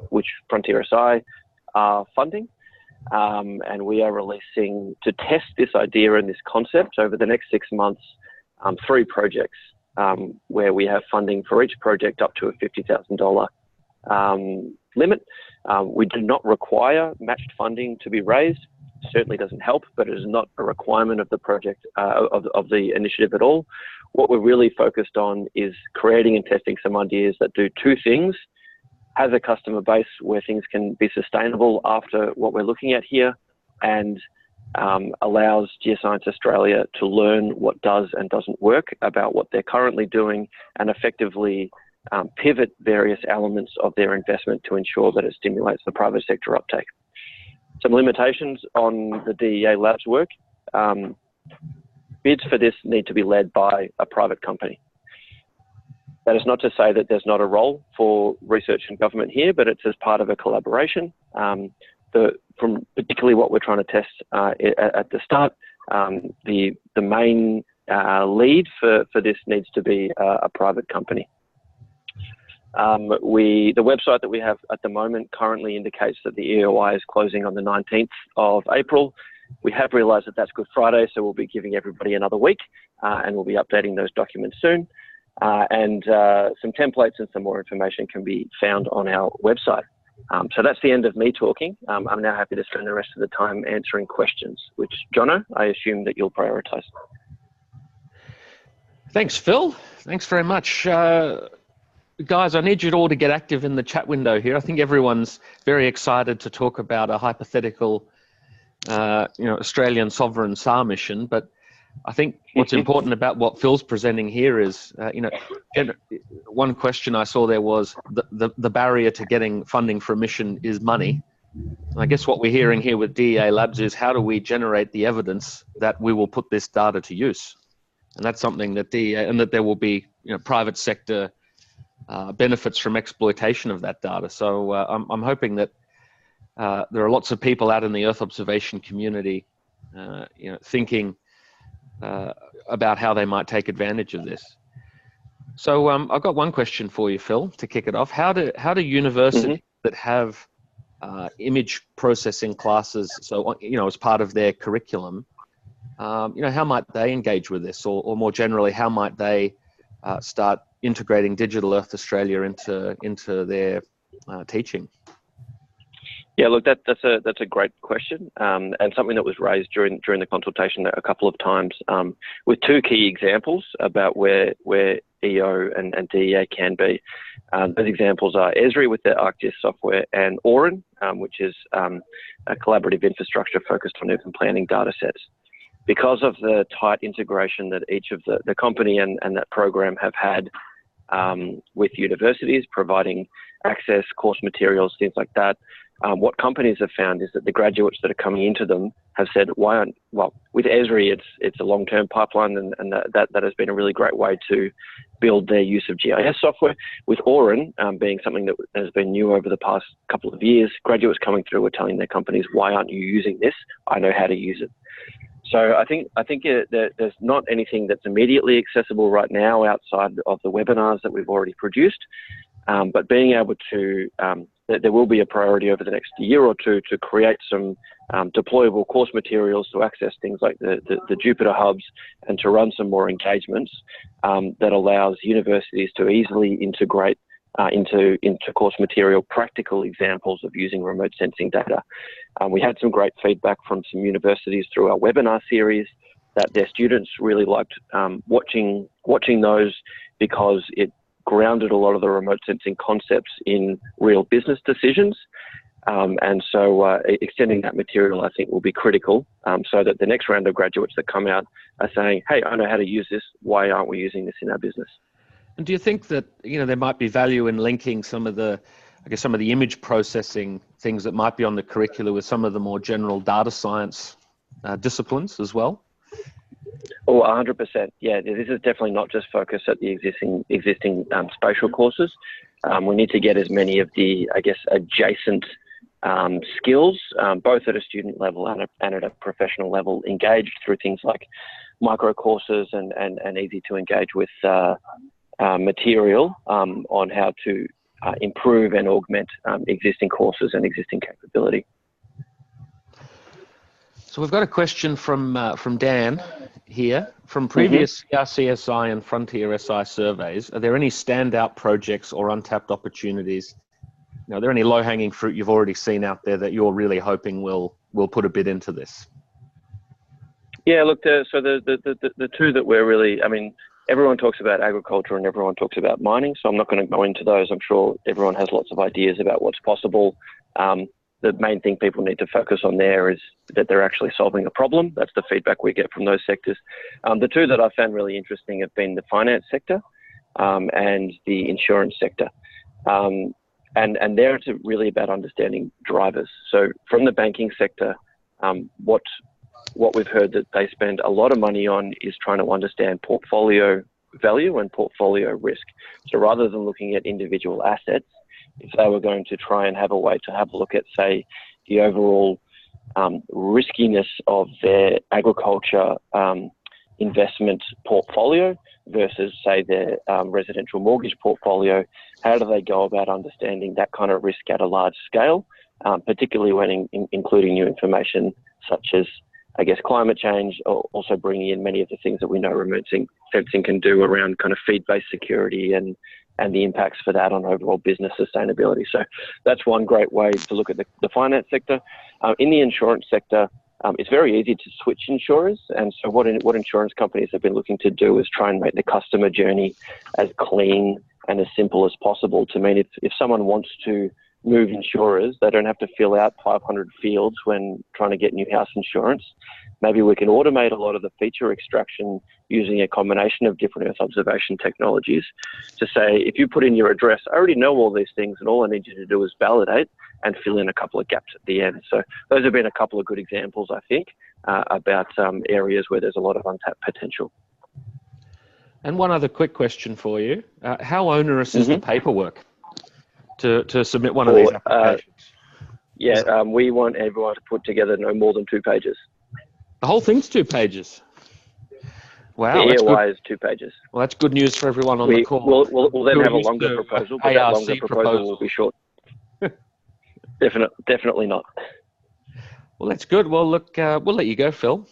which Frontier SI are funding. And we are releasing, to test this idea and this concept over the next 6 months, 3 projects where we have funding for each project up to a $50,000 limit. We do not require matched funding to be raised. Certainly doesn't help, but it is not a requirement of the project, of the initiative at all. What we're really focused on is creating and testing some ideas that do 2 things: has a customer base where things can be sustainable after what we're looking at here, and allows Geoscience Australia to learn what does and doesn't work about what they're currently doing, and effectively pivot various elements of their investment to ensure that it stimulates the private sector uptake. Some limitations on the DEA Labs work. Bids for this need to be led by a private company. That is not to say that there's not a role for research and government here, but it's as part of a collaboration. From particularly what we're trying to test at the start, the main lead for this needs to be a private company. The website that we have at the moment currently indicates that the EOA is closing on the 19th of April. We have realised that that's Good Friday, so we'll be giving everybody another week, and we'll be updating those documents soon. And some templates and some more information can be found on our website. So that's the end of me talking. I'm now happy to spend the rest of the time answering questions, which, Jono, I assume that you'll prioritise. Thanks, Phil. Thanks very much. Guys, I need you all to get active in the chat window here. I think everyone's very excited to talk about a hypothetical Australian sovereign SAR mission, but I think what's important about what Phil's presenting here is, one question I saw there was the barrier to getting funding for a mission is money. And I guess what we're hearing here with DEA Labs is how do we generate the evidence that we will put this data to use? And that's something that and that there will be private sector benefits from exploitation of that data. So I'm hoping that there are lots of people out in the Earth observation community, thinking about how they might take advantage of this. So I've got one question for you, Phil, to kick it off. How do universities that have image processing classes, so as part of their curriculum, how might they engage with this, or more generally, how might they start integrating Digital Earth Australia into their teaching? Yeah, look, that's a great question, and something that was raised during the consultation a couple of times, with 2 key examples about where EO and DEA can be. Those examples are Esri with their ArcGIS software, and Auran, which is a collaborative infrastructure focused on urban planning data sets. Because of the tight integration that each of the company and that program have had with universities, providing access, course materials, things like that, what companies have found is that the graduates that are coming into them have said, with Esri, it's a long-term pipeline, and that has been a really great way to build their use of GIS software. With Auran, being something that has been new over the past couple of years, graduates coming through are telling their companies, why aren't you using this? I know how to use it. So I think there's not anything that's immediately accessible right now outside of the webinars that we've already produced, but being able to, there will be a priority over the next year or two to create some deployable course materials to access things like the Jupyter hubs and to run some more engagements that allows universities to easily integrate into course material practical examples of using remote sensing data. We had some great feedback from some universities through our webinar series that their students really liked watching those, because it grounded a lot of the remote sensing concepts in real business decisions. And so extending that material, I think, will be critical, so that the next round of graduates that come out are saying, hey, I know how to use this. Why aren't we using this in our business? And do you think that, there might be value in linking some of the image processing things that might be on the curricula with some of the more general data science disciplines as well? Oh, 100%. Yeah, this is definitely not just focused at the existing spatial courses. We need to get as many of the, adjacent skills, both at a student level and at a professional level, engaged through things like micro courses and easy to engage with material on how to improve and augment existing courses and existing capability. So we've got a question from Dan here. From previous CRCSI and Frontier SI surveys, are there any standout projects or untapped opportunities? Are there any low-hanging fruit you've already seen out there that you're really hoping will put a bit into this? Yeah, look, so the two that we're really, everyone talks about agriculture and everyone talks about mining, so I'm not going to go into those. I'm sure everyone has lots of ideas about what's possible. The main thing people need to focus on there is that they're actually solving a problem. That's the feedback we get from those sectors. The two that I found really interesting have been the finance sector and the insurance sector. And there it's really about understanding drivers. So from the banking sector, what we've heard that they spend a lot of money on is trying to understand portfolio value and portfolio risk. So rather than looking at individual assets, if they were going to try and have a way to have a look at, say, the overall riskiness of their agriculture investment portfolio versus, say, their residential mortgage portfolio, how do they go about understanding that kind of risk at a large scale, particularly when including new information such as, climate change, or also bringing in many of the things that we know remote sensing can do around kind of feed-based security and the impacts for that on overall business sustainability. So that's one great way to look at the finance sector. In the insurance sector, it's very easy to switch insurers. And so what insurance companies have been looking to do is try and make the customer journey as clean and as simple as possible, to mean if someone wants to move insurers, they don't have to fill out 500 fields when trying to get new house insurance. Maybe we can automate a lot of the feature extraction using a combination of different Earth observation technologies to say, if you put in your address, I already know all these things and all I need you to do is validate and fill in a couple of gaps at the end. So those have been a couple of good examples, I think, about areas where there's a lot of untapped potential. And one other quick question for you. How onerous is the paperwork to submit one of these applications? We want everyone to put together no more than 2 pages. The whole thing's 2 pages. Wow. The EOA is 2 pages. Well, that's good news for everyone on the call. We'll then have a longer proposal, but that longer proposal will be short. Definitely not. Well, that's good. Well, look, we'll let you go, Phil.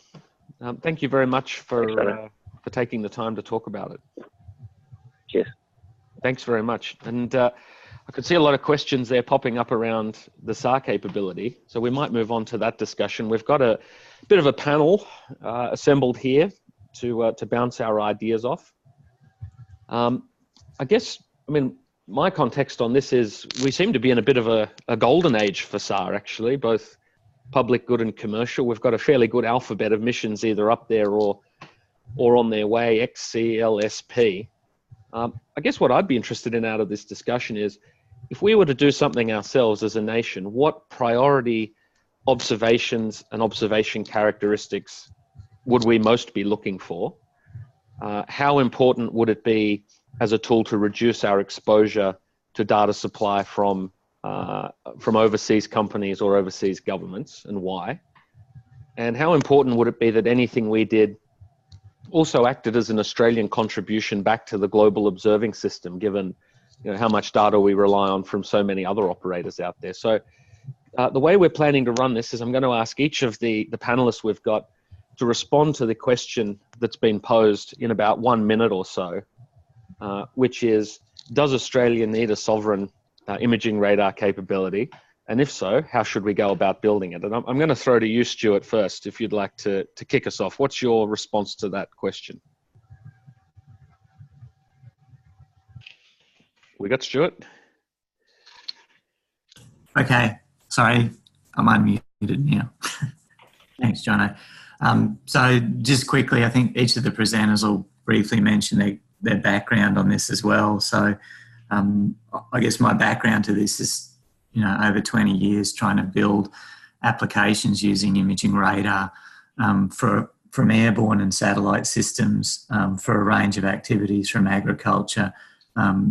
Thank you very much for taking the time to talk about it. Cheers. Thanks very much. And I could see a lot of questions there popping up around the SAR capability, so we might move on to that discussion. We've got a bit of a panel assembled here to bounce our ideas off. My context on this is we seem to be in a bit of a golden age for SAR, actually, both public good and commercial. We've got a fairly good alphabet of missions either up there or on their way, XC, LSP. I guess what I'd be interested in out of this discussion is if we were to do something ourselves as a nation, what priority observations and observation characteristics would we most be looking for? How important would it be as a tool to reduce our exposure to data supply from overseas companies or overseas governments, and why? And how important would it be that anything we did also acted as an Australian contribution back to the global observing system, given how much data we rely on from so many other operators out there? So the way we're planning to run this is I'm going to ask each of the panelists we've got to respond to the question that's been posed in about 1 minute or so, which is, does Australia need a sovereign imaging radar capability? And if so, how should we go about building it? And I'm going to throw to you, Stuart, first, if you'd like to kick us off. What's your response to that question? We got Stuart? Okay, sorry, I'm unmuted now. Thanks, Jono. So just quickly, I think each of the presenters will briefly mention their background on this as well. So I guess my background to this is, over 20 years trying to build applications using imaging radar from airborne and satellite systems for a range of activities, from agriculture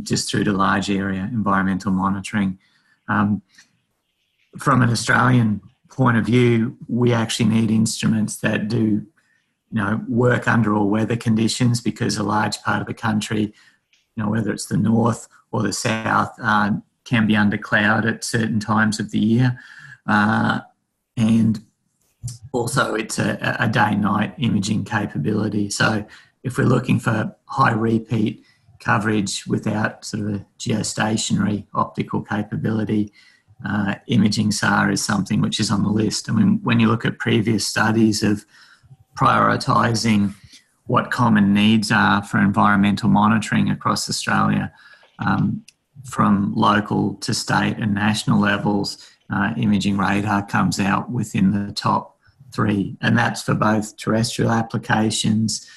just through to large area environmental monitoring. From an Australian point of view, we actually need instruments that do work under all weather conditions, because a large part of the country, whether it's the north or the south, can be under cloud at certain times of the year. And also it's a day-night imaging capability. So if we're looking for high repeat coverage without sort of a geostationary optical capability, imaging SAR is something which is on the list. I mean, when you look at previous studies of prioritising what common needs are for environmental monitoring across Australia, from local to state and national levels, imaging radar comes out within the top 3. And that's for both terrestrial applications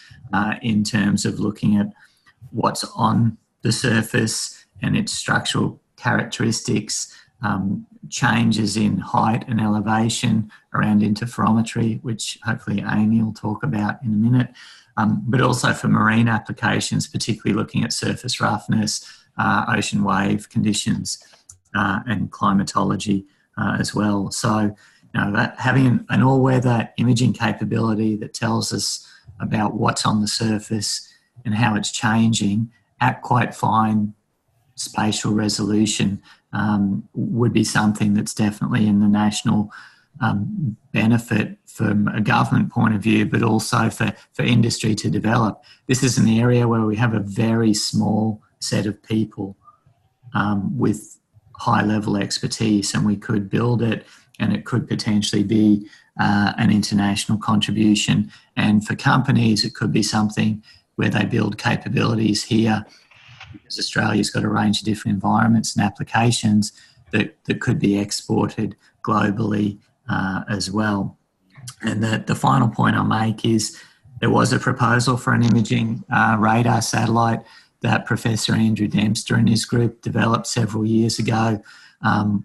in terms of looking at what's on the surface and its structural characteristics, changes in height and elevation around interferometry, which hopefully Amy will talk about in a minute, but also for marine applications, particularly looking at surface roughness, ocean wave conditions, and climatology as well. So, that having an all-weather imaging capability that tells us about what's on the surface and how it's changing at quite fine spatial resolution would be something that's definitely in the national benefit from a government point of view, but also for industry to develop. This is an area where we have a very small set of people with high-level expertise, and we could build it, and it could potentially be an international contribution. And for companies, it could be something where they build capabilities here, because Australia's got a range of different environments and applications that could be exported globally as well. And the final point I'll make is there was a proposal for an imaging radar satellite that Professor Andrew Dempster and his group developed several years ago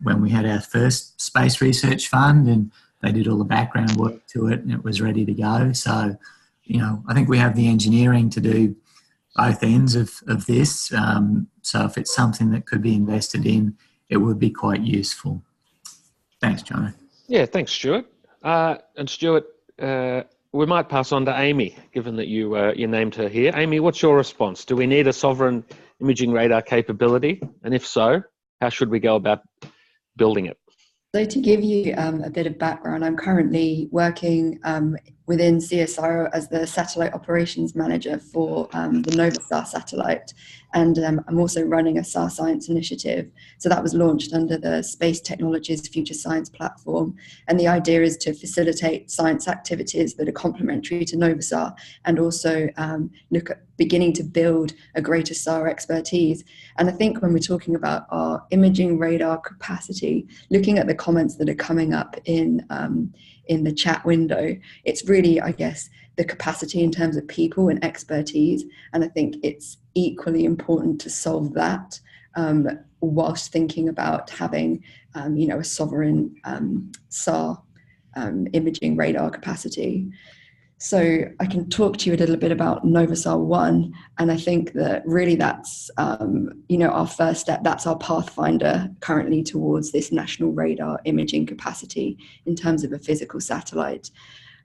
when we had our first space research fund, and they did all the background work to it and it was ready to go. So, I think we have the engineering to do both ends of this. So if it's something that could be invested in, it would be quite useful. Thanks, Jono. Yeah, thanks, Stuart. And Stuart, we might pass on to Amy, given that you named her here. Amy, what's your response? Do we need a sovereign imaging radar capability? And if so, how should we go about building it? So to give you a bit of background, I'm currently working within CSIRO as the Satellite Operations Manager for the NovaStar satellite. And I'm also running a SAR Science initiative. So that was launched under the Space Technologies Future Science platform. And the idea is to facilitate science activities that are complementary to NovaStar, and also look at beginning to build a greater SAR expertise. And I think when we're talking about our imaging radar capacity, looking at the comments that are coming up in in the chat window. It's really, I guess, the capacity in terms of people and expertise. And I think it's equally important to solve that whilst thinking about having, a sovereign SAR imaging radar capacity. So I can talk to you a little bit about Novasar 1, and I think that really that's, our first step. That's our pathfinder currently towards this national radar imaging capacity in terms of a physical satellite.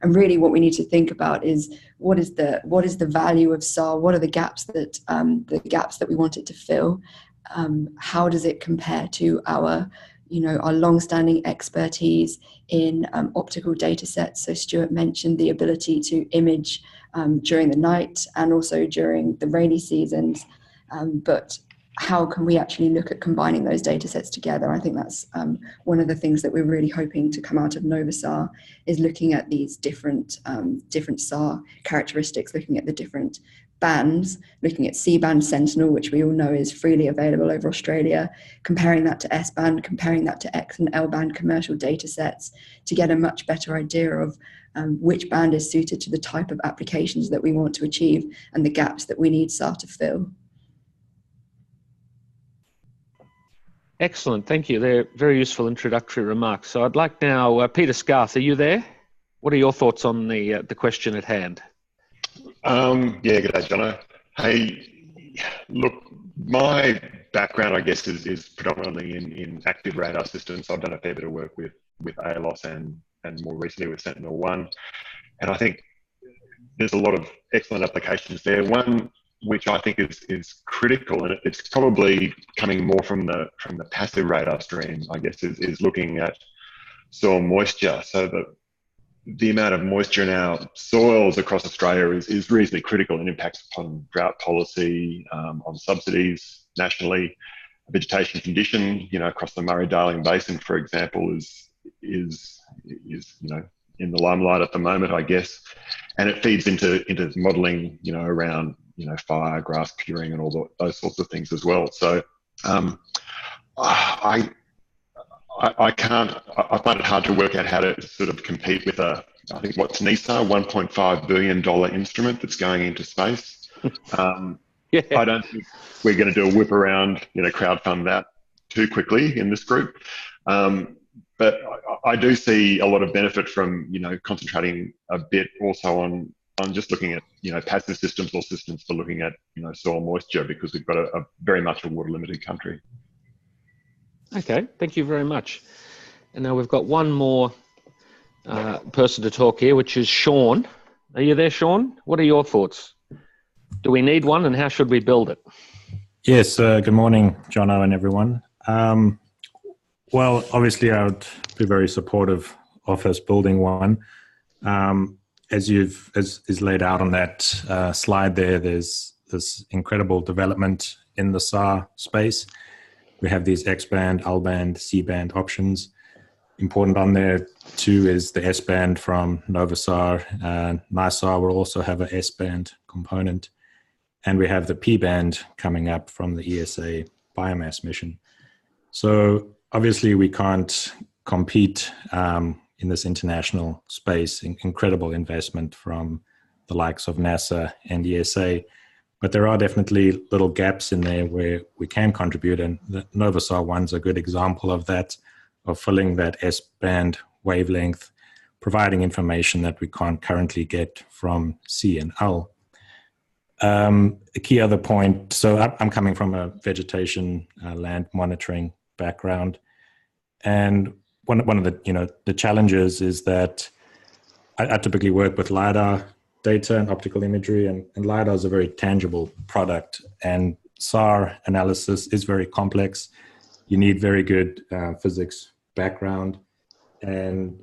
And really what we need to think about is what is the value of SAR? What are the gaps that we want it to fill? How does it compare to our long-standing expertise in optical data sets? So Stuart mentioned the ability to image during the night and also during the rainy seasons. But how can we actually look at combining those data sets together? I think that's one of the things that we're really hoping to come out of Novasar, is looking at these different SAR characteristics, looking at the different bands, looking at C-band Sentinel, which we all know is freely available over Australia, comparing that to S-band, comparing that to X and L-band commercial data sets to get a much better idea of which band is suited to the type of applications that we want to achieve and the gaps that we need SAR to fill. Excellent, thank you. They're very useful introductory remarks. So I'd like now, Peter Scarth, are you there? What are your thoughts on the question at hand? Yeah, good day, Jono. Hey, look, my background, I guess, is predominantly in active radar systems. I've done a fair bit of work with ALOS and more recently with Sentinel-1. And I think there's a lot of excellent applications there. One which I think is critical, and it's probably coming more from the passive radar stream, I guess, is looking at soil moisture. So the amount of moisture in our soils across Australia is reasonably critical and impacts upon drought policy, on subsidies nationally. Vegetation condition, across the Murray-Darling Basin, for example, is in the limelight at the moment, I guess, and it feeds into modelling, around fire, grass curing, and all those sorts of things as well. So I find it hard to work out how to sort of compete with I think what's NISA, $1.5 billion instrument that's going into space. Yeah. I don't think we're going to do a whip around, crowdfund that too quickly in this group. But I do see a lot of benefit from, concentrating a bit also on just looking at, passive systems or systems for looking at, soil moisture, because we've got a very much a water limited country. Okay, thank you very much. And now we've got one more person to talk here, which is Sean. Are you there, Sean? What are your thoughts? Do we need one, and how should we build it? Yes, good morning, Jono and everyone. Well, obviously I would be very supportive of us building one. As is laid out on that slide there, there's this incredible development in the SAR space. We have these X-band, L-band, C-band options. Important on there too is the S-band from Novasar. NISAR will also have an S-band component. And we have the P-band coming up from the ESA biomass mission. So obviously we can't compete in this international space. Incredible investment from the likes of NASA and ESA. But there are definitely little gaps in there where we can contribute, and the Novasar one's a good example of that, of filling that S-band wavelength, providing information that we can't currently get from C and L. A key other point, so I'm coming from a vegetation land monitoring background, and one of the challenges is that I typically work with LiDAR data and optical imagery, and LiDAR is a very tangible product, and SAR analysis is very complex. You need very good physics background, and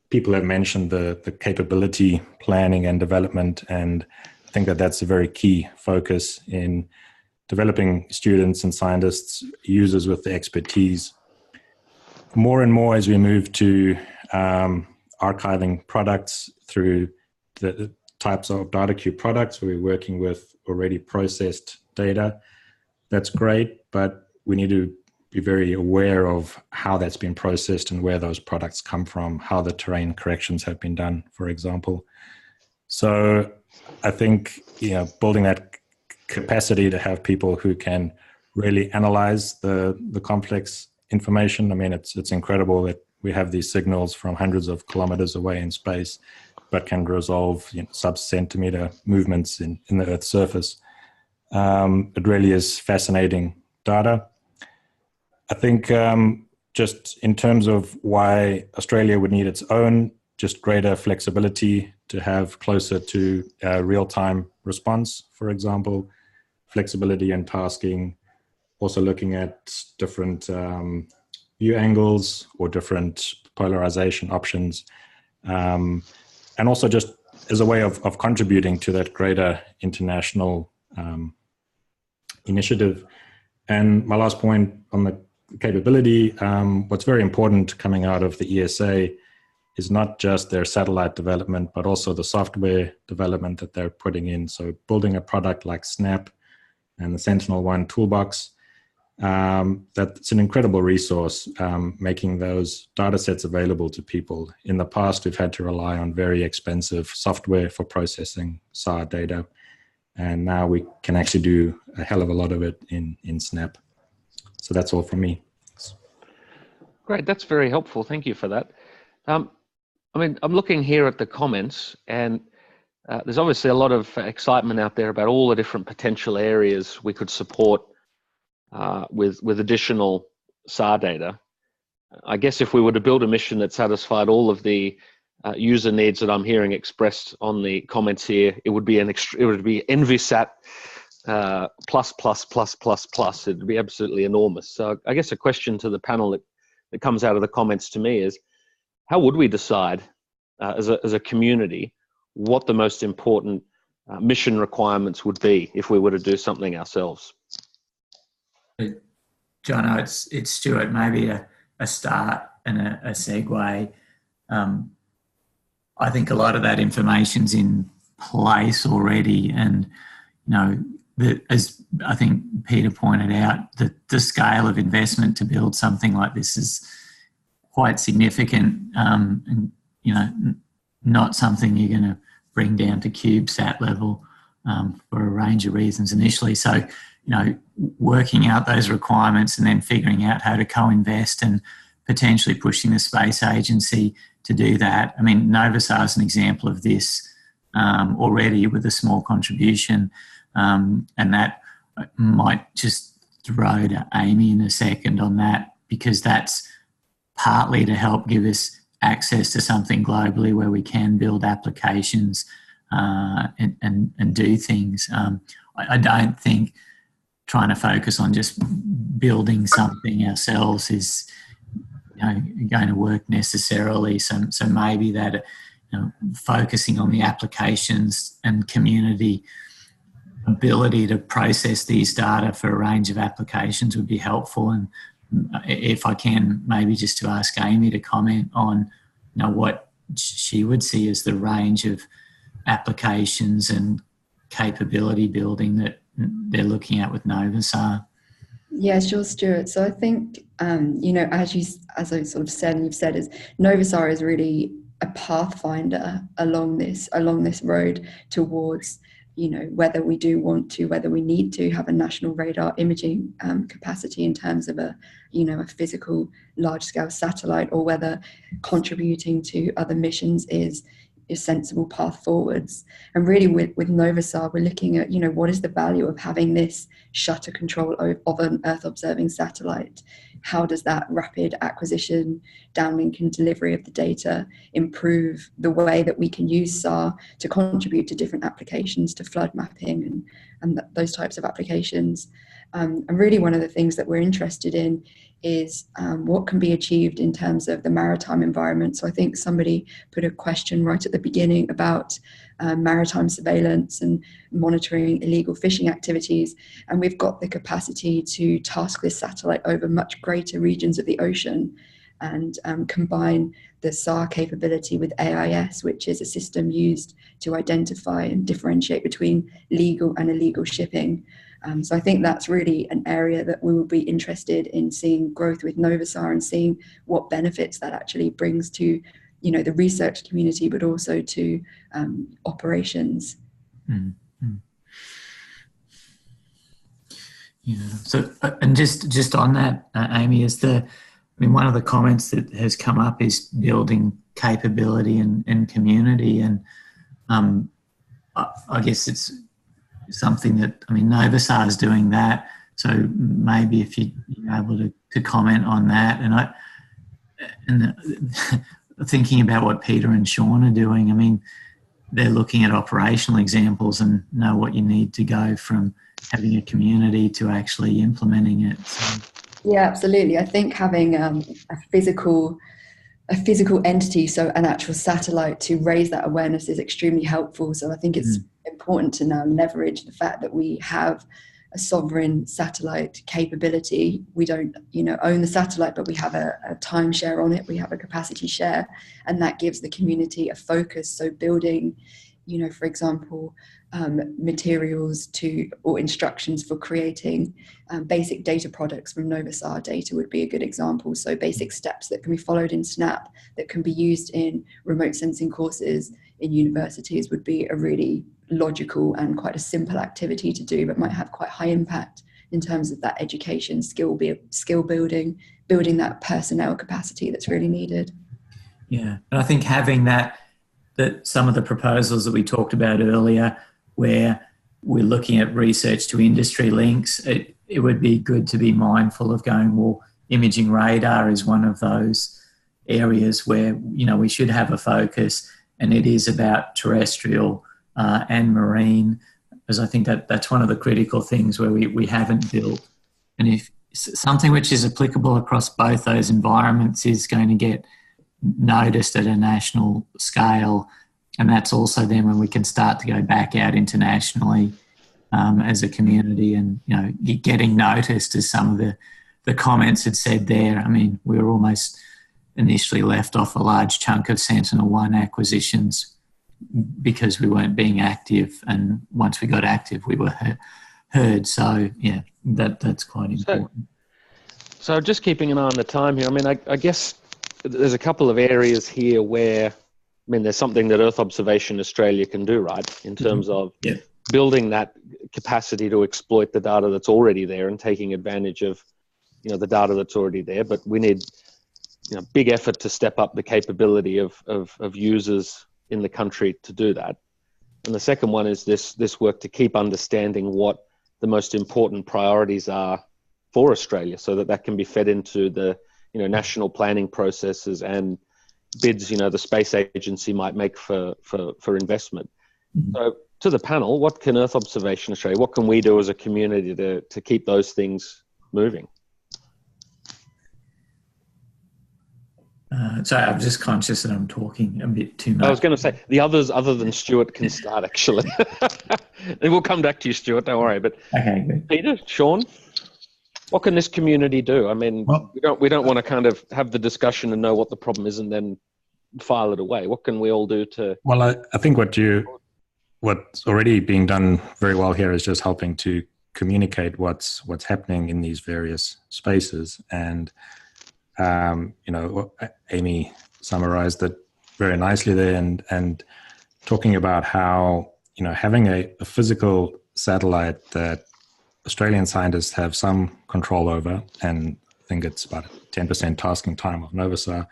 people have mentioned the capability planning and development, and I think that's a very key focus in developing students and scientists, users with the expertise. More and more as we move to archiving products through the types of DataQ products, we're working with already processed data. That's great, but we need to be very aware of how that's been processed and where those products come from, how the terrain corrections have been done, for example. So I think, building that capacity to have people who can really analyze the complex information. I mean, it's incredible that we have these signals from hundreds of kilometers away in space, but can resolve sub-centimeter movements in the Earth's surface. It really is fascinating data. I think just in terms of why Australia would need its own, just greater flexibility to have closer to real-time response, for example, flexibility in tasking, also looking at different view angles or different polarization options, and also just as a way of contributing to that greater international initiative. And my last point on the capability, what's very important coming out of the ESA is not just their satellite development, but also the software development that they're putting in. So building a product like Snap and the Sentinel-1 toolbox, that's an incredible resource, making those data sets available to people. In the past, we've had to rely on very expensive software for processing SAR data, and now we can actually do a hell of a lot of it in Snap. So that's all from me. Great, that's very helpful. Thank you for that. I mean, I'm looking here at the comments, and there's obviously a lot of excitement out there about all the different potential areas we could support with additional SAR data. I guess if we were to build a mission that satisfied all of the user needs that I'm hearing expressed on the comments here, it would be NVSAT plus plus plus plus plus. It'd be absolutely enormous. So I guess a question to the panel that comes out of the comments to me is, how would we decide as a community what the most important mission requirements would be if we were to do something ourselves? Jono, it's Stuart. Maybe a start and a segue. I think a lot of that information's in place already, and as I think Peter pointed out, the scale of investment to build something like this is quite significant, and not something you're going to bring down to CubeSat level for a range of reasons initially. So, working out those requirements and then figuring out how to co-invest and potentially pushing the space agency to do that. I mean, Novasar is an example of this already with a small contribution, and that might just throw to Amy in a second on that, because that's partly to help give us access to something globally where we can build applications and do things. I don't think trying to focus on just building something ourselves is going to work necessarily. So maybe that focusing on the applications and community ability to process these data for a range of applications would be helpful. And if I can, maybe just to ask Amy to comment on what she would see as the range of applications and capability building that they're looking at with Novasar. Yeah, sure, Stuart. So I think, as I sort of said, and you've said, is Novasar is really a pathfinder along this road towards, whether we need to have a national radar imaging capacity in terms of a physical large-scale satellite, or whether contributing to other missions is a sensible path forwards. And really with Novasar, we're looking at, what is the value of having this shutter control of an Earth observing satellite? How does that rapid acquisition, downlink and delivery of the data improve the way that we can use SAR to contribute to different applications, to flood mapping and those types of applications? And really one of the things that we're interested in is what can be achieved in terms of the maritime environment. So I think somebody put a question right at the beginning about maritime surveillance and monitoring illegal fishing activities. And we've got the capacity to task this satellite over much greater regions of the ocean and combine the SAR capability with AIS, which is a system used to identify and differentiate between legal and illegal shipping. So I think that's really an area that we will be interested in seeing growth with Novasar and seeing what benefits that actually brings to, you know, the research community, but also to operations. Mm-hmm. Yeah. So, and just on that, Amy, one of the comments that has come up is building capability and community, and I guess it's something that, Novasar is doing that. So maybe if you're able to comment on that, and thinking about what Peter and Sean are doing, they're looking at operational examples and know what you need to go from having a community to actually implementing it. So. Yeah, absolutely. I think having a physical entity, so an actual satellite, to raise that awareness is extremely helpful. So I think it's important to now leverage the fact that we have a sovereign satellite capability. We don't, own the satellite, but we have a timeshare on it. We have a capacity share, and that gives the community a focus. So building, for example, materials or instructions for creating basic data products from Novasar data would be a good example. So basic steps that can be followed in SNAP, that can be used in remote sensing courses in universities, would be a really logical and quite a simple activity to do, but might have quite high impact in terms of that education, skill building that personnel capacity that's really needed. Yeah, and I think having that some of the proposals that we talked about earlier, where we're looking at research to industry links, it would be good to be mindful of going, well, imaging radar is one of those areas where, we should have a focus, and it is about terrestrial and marine, because I think that's one of the critical things where we haven't built. And if something which is applicable across both those environments is going to get noticed at a national scale, and that's also then when we can start to go back out internationally as a community, and getting noticed, as some of the comments had said there. We were almost initially left off a large chunk of Sentinel-1 acquisitions because we weren't being active, and once we got active we were heard. So yeah, that's quite important. So just keeping an eye on the time here, I guess there's a couple of areas here where, there's something that Earth Observation Australia can do, right, in terms of building that capacity to exploit the data that's already there and taking advantage of, the data that's already there. But we need, big effort to step up the capability of users in the country to do that. And the second one is this work to keep understanding what the most important priorities are for Australia, so that can be fed into the, national planning processes and bids, the space agency might make for investment. Mm-hmm. So to the panel, what can Earth Observation Australia, what can we do as a community to keep those things moving? Sorry, I'm just conscious that I'm talking a bit too much. I was going to say, the others other than Stuart can start, actually. And we'll come back to you, Stuart, don't worry. But okay, good. Peter, Sean, what can this community do? We don't want to kind of have the discussion and know what the problem is and then file it away. What can we all do to... Well, I think what's already being done very well here is just helping to communicate what's happening in these various spaces. And, Amy summarized it very nicely there, and talking about how, having a physical satellite that Australian scientists have some control over, and I think it's about 10% tasking time of Novasar.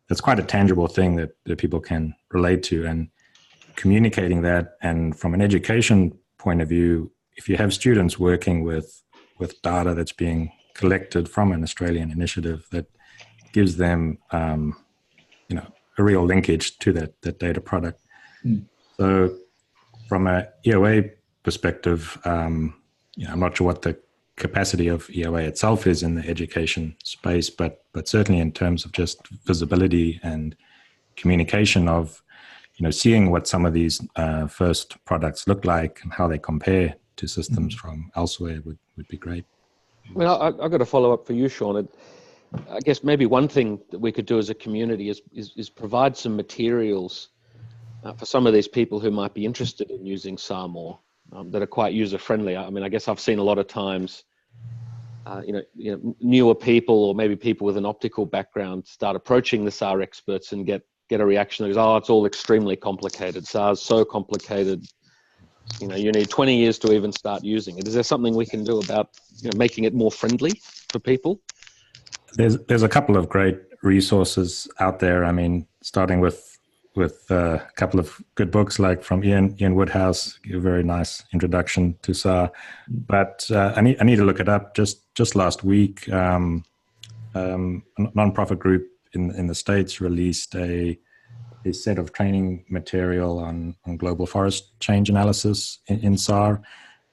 That's quite a tangible thing that people can relate to, and communicating that. And from an education point of view, if you have students working with data that's being collected from an Australian initiative, that gives them, a real linkage to that data product. So from a EOA perspective, I'm not sure what the capacity of EOA itself is in the education space, but certainly in terms of just visibility and communication of, seeing what some of these first products look like and how they compare to systems from elsewhere would be great. Well, I've got a follow up for you, Sean. I guess maybe one thing that we could do as a community is provide some materials for some of these people who might be interested in using SAR more. that are quite user friendly. I mean, I guess I've seen a lot of times, newer people or maybe people with an optical background start approaching the SAR experts and get a reaction that goes, "Oh, it's all extremely complicated. SAR's so complicated. You need 20 years to even start using it." Is there something we can do about making it more friendly for people? There's a couple of great resources out there. I mean, starting with a couple of good books, like from Ian Woodhouse, a very nice introduction to SAR. But I need to look it up. Just last week, a non-profit group in the States released a set of training material on global forest change analysis in SAR,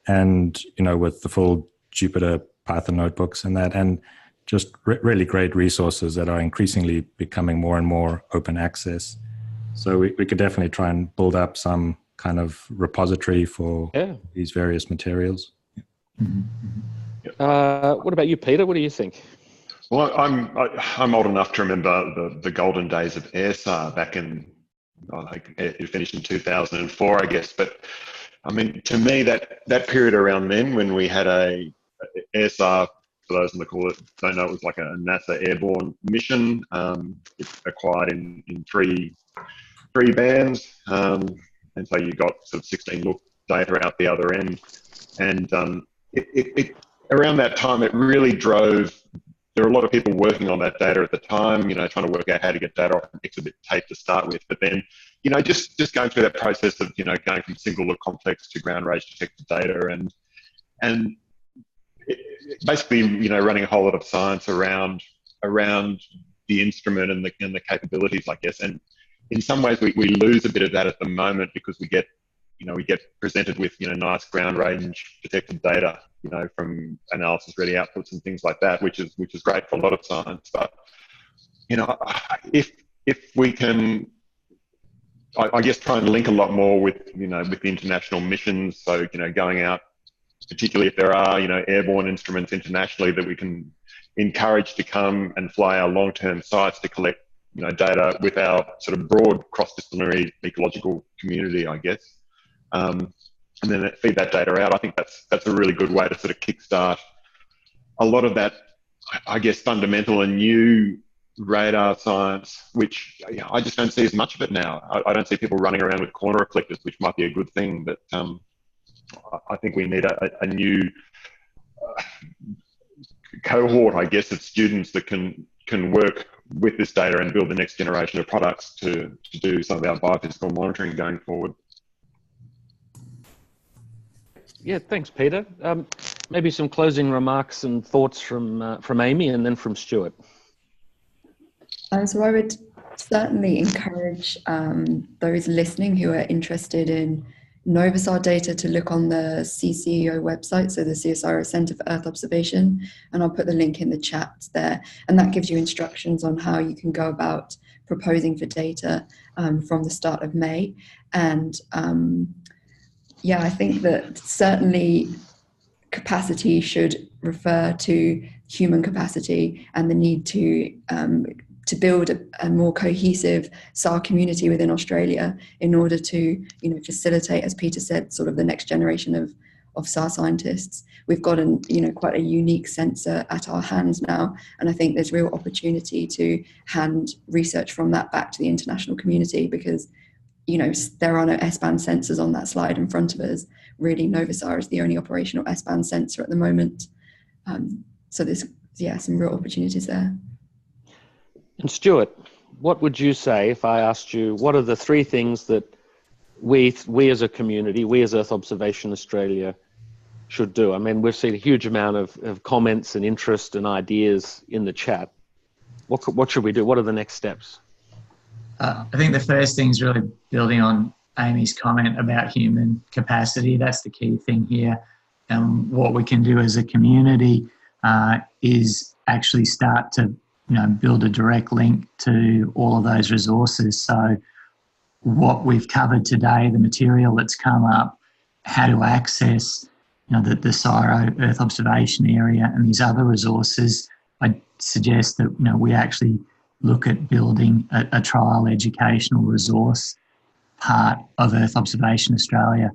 and with the full Jupyter Python notebooks and that, and just really great resources that are increasingly becoming more and more open access. So we could definitely try and build up some kind of repository for these various materials. What about you, Peter? What do you think? Well, I'm old enough to remember the golden days of AirSAR back in, it finished in 2004, I guess. But I mean, to me, that period around then, when we had a AirSAR, for those on the call that don't know, it was like a NASA airborne mission. It's acquired in three bands, and so you got sort of 16 look data out the other end. And it around that time, it really drove. There were a lot of people working on that data at the time, trying to work out how to get data off an exhibit tape to start with. But then, just going through that process of, going from single look complex to ground range detected data, and basically, running a whole lot of science around the instrument and the capabilities, I guess. And in some ways, we lose a bit of that at the moment, because we get presented with, nice ground range detected data, from analysis ready outputs and things like that, which is great for a lot of science. But, if we can, I guess, try and link a lot more with, with the international missions. So, going out, particularly if there are, airborne instruments internationally that we can encourage to come and fly our long-term sites to collect, data with our sort of broad cross-disciplinary ecological community, I guess. And then feed that data out. I think that's a really good way to sort of kickstart a lot of that, I guess, fundamental and new radar science, which I just don't see as much of it now. I don't see people running around with corner reflectors, which might be a good thing, but I think we need a new cohort, I guess, of students that can work with this data and build the next generation of products to do some of our biophysical monitoring going forward. Yeah, thanks, Peter. Maybe some closing remarks and thoughts from Amy, and then from Stuart. So I would certainly encourage those listening who are interested in Novasar data to look on the CCEO website, so the CSIRO Centre for Earth Observation, and I'll put the link in the chat there. And that gives you instructions on how you can go about proposing for data from the start of May. And I think that certainly capacity should refer to human capacity and the need to build a more cohesive SAR community within Australia in order to, facilitate, as Peter said, sort of the next generation of SAR scientists. We've got quite a unique sensor at our hands now, and I think there's real opportunity to hand research from that back to the international community, because there are no S-band sensors on that slide in front of us. Really, Novasar is the only operational S-band sensor at the moment. So there's, some real opportunities there. And Stuart, what would you say if I asked you, what are the three things that we as a community, we as Earth Observation Australia should do? I mean, we've seen a huge amount of comments and interest and ideas in the chat. What should we do? What are the next steps? I think the first thing is really building on Amy's comment about human capacity. That's the key thing here. And what we can do as a community is actually start to build a direct link to all of those resources. So what we've covered today, the material that's come up, how to access the CSIRO Earth Observation Area and these other resources, I suggest that we actually look at building a trial educational resource part of Earth Observation Australia,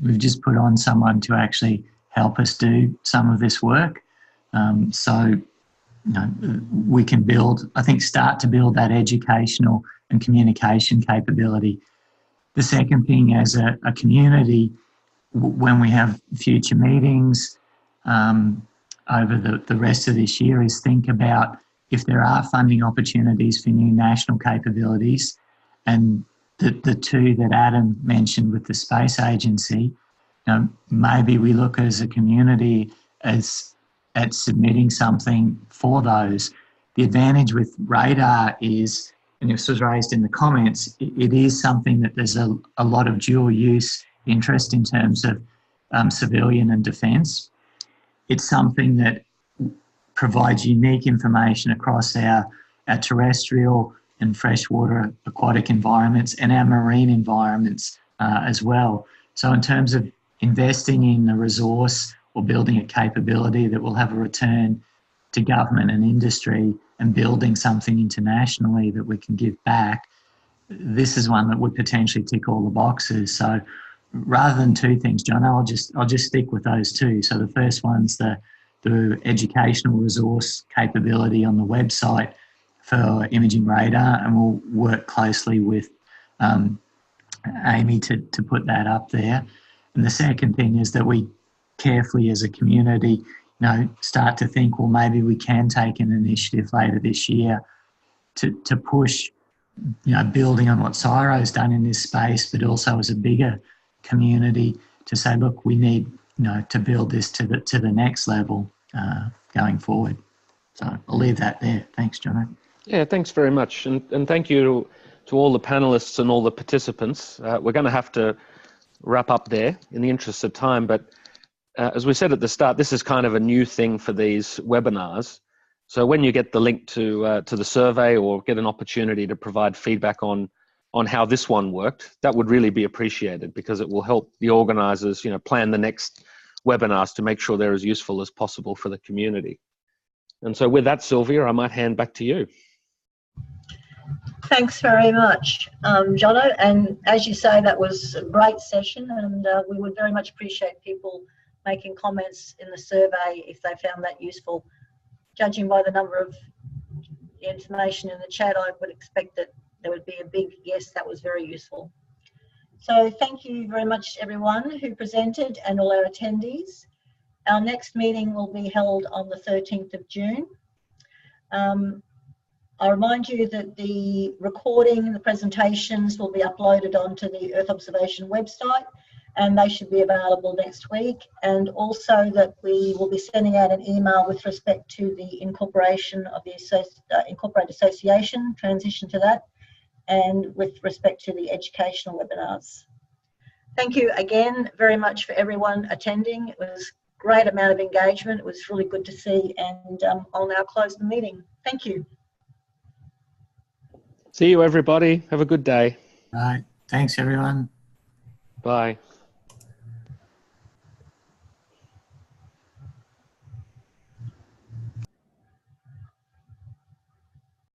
We've just put on someone to actually help us do some of this work. So we can start to build that educational and communication capability. The second thing, as a community, when we have future meetings over the rest of this year, is think about if there are funding opportunities for new national capabilities, and the two that Adam mentioned with the Space Agency, maybe we look as a community at submitting something for those. The advantage with radar is, and this was raised in the comments, it is something that there's a lot of dual use interest in terms of civilian and defence. It's something that provides unique information across our terrestrial and freshwater aquatic environments and our marine environments as well. So in terms of investing in a resource or building a capability that will have a return to government and industry and building something internationally that we can give back, this is one that would potentially tick all the boxes. So rather than two things, John, I'll just stick with those two. So the first one's the educational resource capability on the website for imaging radar, and we'll work closely with Amy to put that up there. And the second thing is that we carefully as a community, start to think, well, maybe we can take an initiative later this year to push, building on what CSIRO's done in this space, but also as a bigger community to say, look, we need, to build this to the next level going forward. So I'll leave that there. Thanks, John. Yeah, thanks very much. And thank you to all the panelists and all the participants. We're going to have to wrap up there in the interest of time, but as we said at the start, this is kind of a new thing for these webinars. So when you get the link to the survey or get an opportunity to provide feedback on how this one worked, that would really be appreciated, because it will help the organisers, plan the next webinars to make sure they're as useful as possible for the community. And so with that, Sylvia, I might hand back to you. Thanks very much, Jono. And as you say, that was a great session, and we would very much appreciate people making comments in the survey if they found that useful. Judging by the number of information in the chat, I would expect that there would be a big yes, that was very useful. So thank you very much everyone who presented and all our attendees. Our next meeting will be held on the 13th of June. I remind you that the recording, the presentations will be uploaded onto the Earth Observation website, and they should be available next week. And also that we will be sending out an email with respect to the incorporation of the Incorporated Association, transition to that, and with respect to the educational webinars. Thank you again very much for everyone attending. It was a great amount of engagement. It was really good to see, and I'll now close the meeting. Thank you. See you, everybody. Have a good day. All right. Thanks, everyone. Bye.